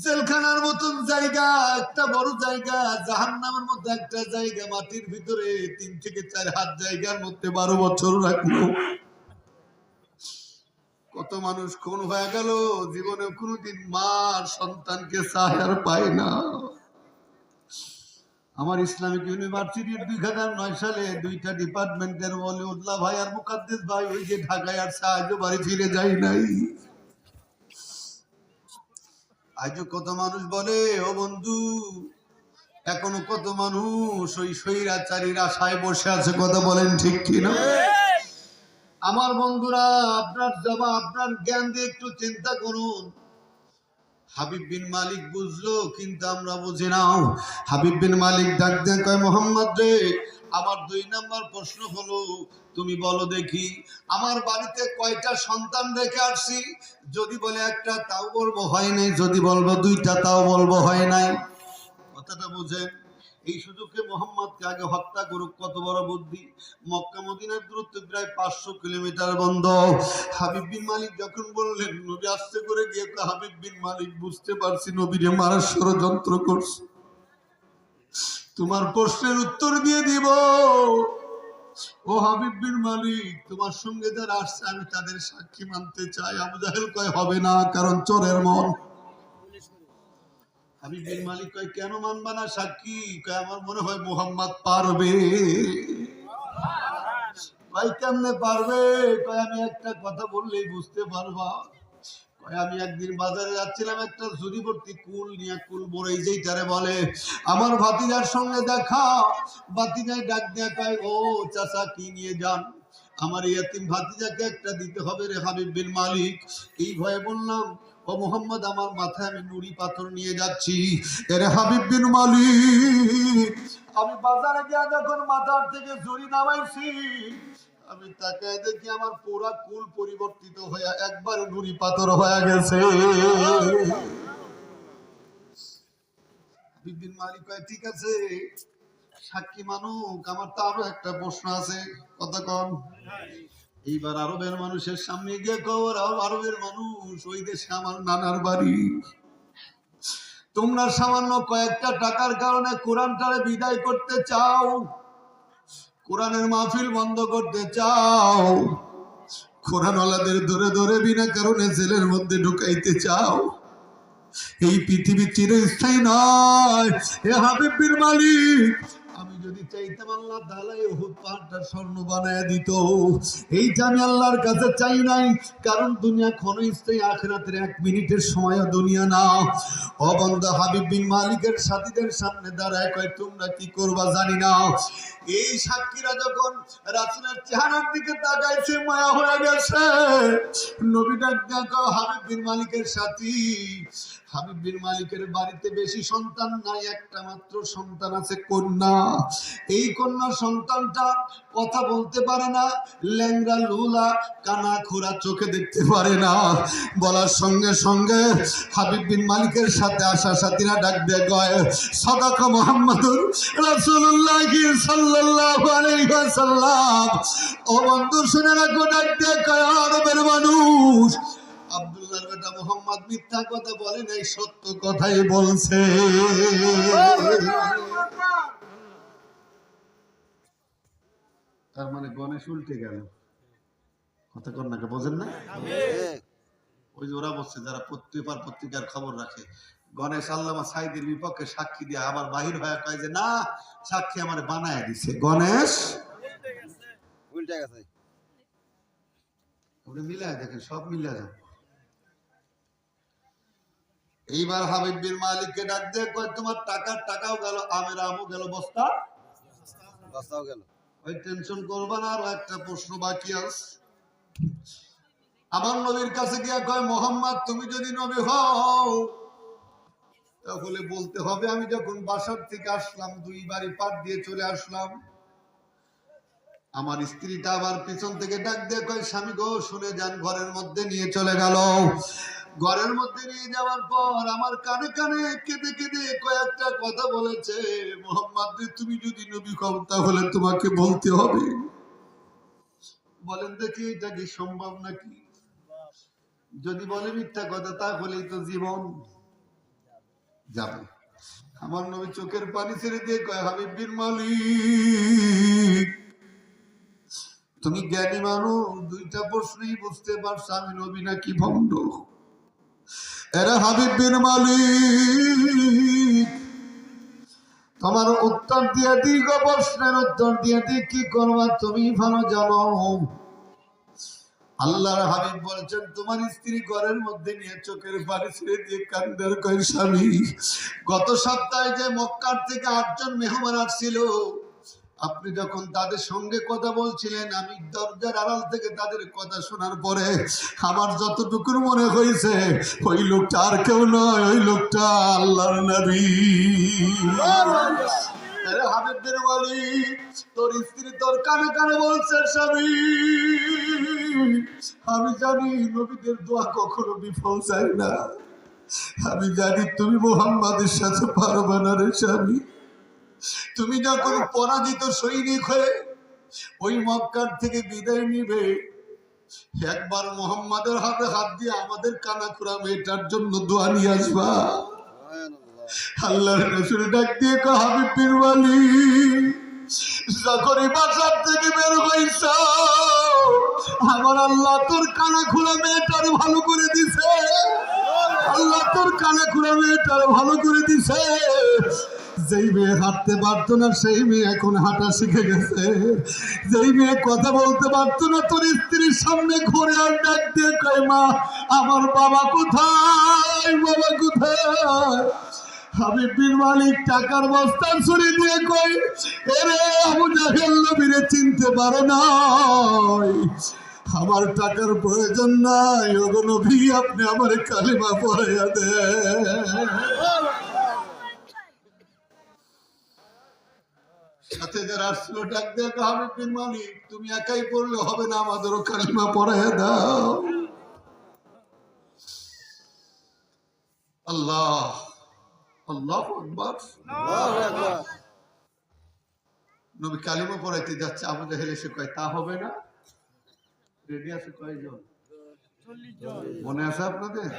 জেলখানার মতন জায়গা, একটা বড় জায়গা, জাহান্নামের মধ্যে একটা জায়গা, মাটির ভিতরে 3 থেকে 4 হাত জায়গার মধ্যে 12 বছর রাখলো। কত মানুষ খুন হয়ে গেল, জীবনে কোনোদিন মা সন্তানকে চায় পায় না। আমার ইসলামিক ইউনিভার্সিটির 2009 সালে 2টা ডিপার্টমেন্টের ওলিউল্লাহ ভাই আর মুকাদ্দেস ভাই ওই যে ঢাকায় আসছে, আজও বাড়ি ফিরে যায় নাই। আজও কত মানুষ বলে, ও বন্ধু এখনো কত মানুষ ওই স্বৈরাচারীর আশায় বসে আছে, কথা বলেন ঠিক কিনা? আমার বন্ধুরা, আপনার জবাব আপনার জ্ঞান দিয়ে একটু চিন্তা করুন। হাবিব বিন মালিক বুঝলো, কিন্তু আমরা বুঝি না। হাবিব বিন মালিক ডাক দিয়ে কয়, মোহাম্মদ রে, আমার 2 নম্বর প্রশ্ন হলো, তুমি বলো দেখি আমার বাড়িতে কয়টা সন্তান রেখে আসছি? যদি বলে 1টা তাও বলবো হয় নাই, যদি বলবো 2টা তাও বলবো হয় নাই। কথাটা বুঝেন? এই সুযোগে মোহাম্মদকে আগে হত্যা করুক, কত বড় বুদ্ধি। মক্কা মদিনার দূরত্ব প্রায় 500 কিলোমিটার। বন্ধ হাবিব বিন মালিক যখন বললেন, নবী আস্তে করে গিয়ে, হাবিব বিন মালিক বুঝতে পারছি নবীরে মারার ষড়যন্ত্র করছে, তোমার প্রশ্নের উত্তর দিয়ে দিব। ও হাবিব বিন মালিক, তোমার সঙ্গে যারা আসছে আমি তাদের সাক্ষী মানতে চাই। আবু জাহেল কয়, হবে না, কারণ চোরের মন। হাবিব বিন মালিক কয়, কেন মানবা না সাক্ষী? কয়, আমার মনে হয় মুহাম্মদ পারবে। ভাই কেমনে পারবে? কয়, আমি একটা কথা বললেই বুঝতে পারবা। কয়, আমি একদিন বাজারে যাচ্ছিলাম, একটা ঝুড়ি ভর্তি কুল নিয়ে, কুল বড়ই যেইটারে বলে, আমার ভাতিজার সঙ্গে দেখা। ভাতিজায় ডাক দিয়া কয়, ও চাচা কি নিয়ে যান? আমার ইয়াতিম ভাতিজাকে একটা দিতে হবে রে হাবিব বিন মালিক। এই ভয়ে বললাম, ও মোহাম্মদ, আমার মাথায় আমি নুড়ি পাথর নিয়ে যাচ্ছি। এরে হাবিব বিন মালিক, আমি বাজারে গিয়া যখন মাথার থেকে ঝুড়ি নামাইছি, আমি তাকায় দেখি আমার পুরা কুল পরিবর্তিত হয়ে একবার নুড়ি পাথর হয়ে গেছে। বিন মালিক কয় ঠিক আছে সাক্ষী মানুক, আমার তো আরো একটা প্রশ্ন আছে, কথা কম। এইবার আরবের মানুষের সামনে গিয়ে কর, আরবের মানুষ, ওই দেশে আমার নানার বাড়ি, তোমরা সামান্য কয়েকটা টাকার কারণে কোরআনটারে বিদায় করতে চাও, কোরআনের মাহফিল বন্ধ করতে চাও, কোরআনওয়ালাদের ধরে ধরে বিনা কারণে জেলের মধ্যে ঢুকাইতে চাও, এই পৃথিবী চিরস্থায়ী নয়। এ হাবিব বিন মালিক, আমি যদি চাইতাম আল্লাহ তাআলাই উহুদ পাহাড়টা স্বর্ণ বানায় দিত, এইটা আমি আল্লাহর কাছে চাই নাই, কারণ দুনিয়া ক্ষণস্থায়ী, আখিরাতের 1 মিনিটের সময়ও দুনিয়া না। ও বান্দা, হাবিব বিন মালিকের সাথীদের সামনে দাঁড়ায় কয় তোমরা কি করবা জানি না। এই সাক্ষীরা যখন রাসূলের চেহারার দিকে তাকাইছে, মায়া হয়ে গেছে। নবী ডাক দেখো হাবিব বিন মালিকের সাথী, হাবিব বিন মালিকের বাড়িতে বেশি সন্তান নাই, একটা মাত্র সন্তান আছে, কন্যা। এই কন্যা সন্তানটা কথা বলতে পারে না, ল্যাংড়া লুলা, কানা খোরা, চোখে দেখতে পারে না। বলার সঙ্গে সঙ্গে হাবিব বিন মালিকের সাথে আসা সাথীরা ডাক দিয়ে কয় সাদাকা মুহাম্মাদুর রাসূলুল্লাহ সাল্লাল্লাহু আলাইহি ওয়াসাল্লাম। ও বন্ধু শুনে রাখো, ডাক দিয়ে কয় আরবের মানুষ, আব্দুল্লাহর বেটা মুহাম্মদ মিথ্যা কথা বলে নাই, সত্য কথাই বলছে। তার মানে গণেশ উল্টে গেল, কথা কন্যাকে বোঝেন না? ওই যে ওরা বলছে যারা পত্রিকার খবর রাখে, গণেশ আল্লামা সাইদের বিপক্ষে সাক্ষী দিয়ে আবার বাহির হয়ে কয় যে না, সাক্ষী আমার বানায় দিছে, গণেশ উল্টে গেছে। ওটা মিলায় দেখেন, সব মিলায় যাবে। এইবার হাবিব বিন মালিককে ডাক দিয়ে কয় তোমার টাকাও গেল, আমের আমও গেল, বস্তাও গেল, ওই টেনশন করবা না, আর একটা প্রশ্ন বাকি আছে। আমার নবীর কাছে গিয়া কয় মুহাম্মদ তুমি যদি নবী হও তাহলে বলতে হবে আমি যখন বাসার থেকে আসলাম, 2 বাড়ি পার দিয়ে চলে আসলাম, আমার স্ত্রীটা আবার পিছন থেকে ডাক দিয়ে কয় স্বামী গো শুনে যান, ঘরের মধ্যে নিয়ে চলে গেল। ঘরের মধ্যে নিয়ে যাওয়ার পর আমার কানে কানে কেঁদে কেঁদে কয়েকটা কথা বলেছে, মুহাম্মদ তুমি যদি নবী হও তাহলে তোমাকে বলতে হবে। বলেন দেখি এটা কি সম্ভব নাকি? যদি বলে মিথ্যা কথা তাহলেই তো জীবন যাবে। আমার নবী চোখের পানি ছেড়ে দিয়ে কয় হাবিব বিন মালিক তুমি জ্ঞানী মানুষ, 2টা প্রশ্নই বুঝতে পারছো আমি নবী নাকি ভণ্ড। এরা হাবিব বিন মালিক তোমার উত্তর দিয়ে দীর্ঘ প্রশ্নের উত্তর দিয়ে কি করবা তুমি ভালো জানো। আল্লাহর হাবিব বলছেন তোমার স্ত্রী ঘরের মধ্যে নিয়ে চোখের পানি ছেড়ে দিয়ে কান্দার কয় স্বামী গত সপ্তাহে যে মক্কার থেকে 8 জন মেহমান আসছিল, আপনি যখন তাদের সঙ্গে কথা বলছিলেন, আমি দরজার আড়াল থেকে তাদের কথা শোনার পরে আমার যতটুকুর মনে হয়েছে ওই লোকটা আর কেউ নয়, ওই লোকটা আল্লাহর নবী। হাবিবদের বলি তোর স্ত্রী তোর কানে কানে বলছে স্বামী আমি জানি নবীদের দোয়া কখনো বিফল যায় না, আমি জানি তুমি মুহাম্মাদের সাথে পারবে না রে স্বামী। তুমি যখন পরাজিত সৈনিক হয়ে ওই মক্কার থেকে বিদায় নিবে, একবার মুহাম্মাদের হাতে হাত দিয়ে আমাদের কানাখোরা মেয়েটার জন্য দোয়া নিয়ে আসবা। আল্লাহর রাসূল ডাক দিয়ে কয় হাবিব বিন মালিক যখনই বাসার থেকে বের হইছ আমার আল্লাহ তোর কানাখোরা মেয়েটার ভালো করে দিছে, আল্লাহ তোর কানাখোরা মেয়েটার ভালো করে দিছে। যেই মেয়ে হাঁটতে পারতো না সেই মেয়ে এখন হাঁটা শিখে গেছে, যেই মেয়ে কথা বলতে পারতো না তোর স্ত্রীর সামনে ঘুরে আর ডাক দিয়ে কয় মা আমার বাবা কোথায়, বাবা কোথায়। হাবিব বিন মালিক টাকার বস্তা ছুরি দিয়ে কই এরে আবু জাহেল নবীরে চিনতে পারে না, আমার টাকার প্রয়োজন নাই, ওগো নবী আপনি আমার কালিমা পড়াইয়া দেন। সাথে যারা আসছিল ডাক দিয়ে হাবিব বিন মালিক তুমি একাই পড়লে হবে না, আমাদেরও কালিমা পড়াইয়া দাও। আল্লাহ আল্লাহু আকবার। নবী কালিমা পড়াইতে যাচ্ছে, আবু জাহেল এসে কয় তা হবে না। রেডি আছে কয়জন? মনে আছে আপনাদের?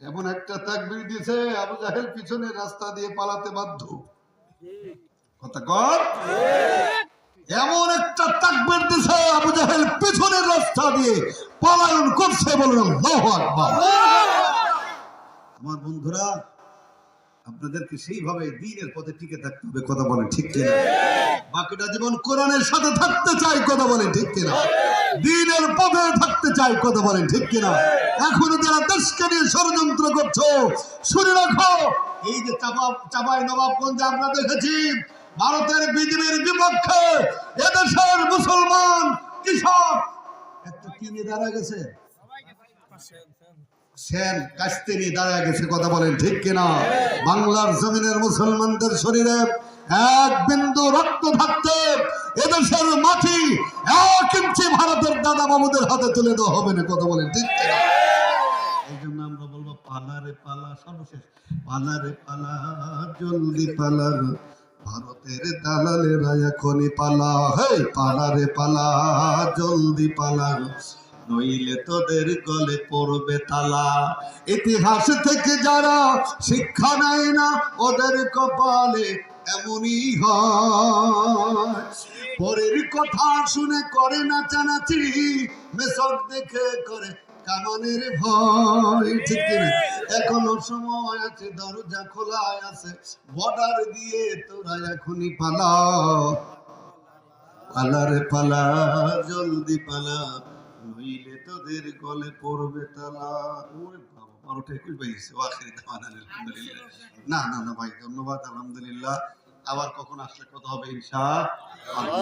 এমন একটা তাকবীর দিয়েছে আবু জাহেল পিছনে রাস্তা দিয়ে পালাতে বাধ্য। কথা কর। এমন একটা তাকবীর দিয়েছে আবু জাহেল পিছনের রাস্তা দিয়ে পলায়ন করছে। বলুন আল্লাহু আকবার। আমার বন্ধুরা, আপনাদেরকে সেইভাবে দ্বীনের পথে টিকে থাকতে হবে। কথা বলেন ঠিক কিনা? বাকিটা জীবন কোরআনের সাথে থাকতে চাই। কথা বলেন ঠিক কিনা? দ্বীনের পথে থাকতে চাই। কথা বলেন ঠিক কিনা? এখনো যারা দেশকে নিয়ে ষড়যন্ত্র করছো, শুনে রাখো, এই যে চাপাই নবাবগঞ্জে আমরা দেখেছি ভারতের বিজেপির বিপক্ষে এদেশের মুসলমান কৃষক একটা কি নিয়ে দাঁড়া গেছে, সেন কাস্তে নিয়ে দাঁড়ায় গেছে। কথা বলেন ঠিক কিনা? বাংলার জমিনের মুসলমানদের শরীরে এক বিন্দু রক্ত থাকতে এদেশের মাটি 1 ইঞ্চি ভারতের দাদা বাবুদের হাতে তুলে দেওয়া হবে না। কথা বলেন ঠিক কিনা? এই জন্য আমরা বলবো পালারে পালা, সর্বশেষ পালারে পালা, জলদি পালা, ভারতের দালালেরা এখনই পালা। হে পালারে পালা, জলদি পালা, নইলে তোদের গলে পড়বে তালা। ইতিহাস থেকে যারা শিক্ষা নেয় না, ওদের কপালে এমনই হয়। পরের কথা শুনে করে নাচানাচি, মেসক দেখে করে কামানের ভয়। ঠিক কিনা? এখনো সময় আছে, দরজা খোলা আছে, বর্ডার দিয়ে তোরা এখনই পালা। পালারে পালা, জলদি পালা, নইলে তোদের গলে পড়বে তালা। ওরে বাবা, 12:21 বেজেছে। আখিরি দাওয়ানা আলহামদুলিল্লাহ। না না না ভাই, ধন্যবাদ, আলহামদুলিল্লাহ। আবার কখন আসলে কথা হবে ইনশাআল্লাহ।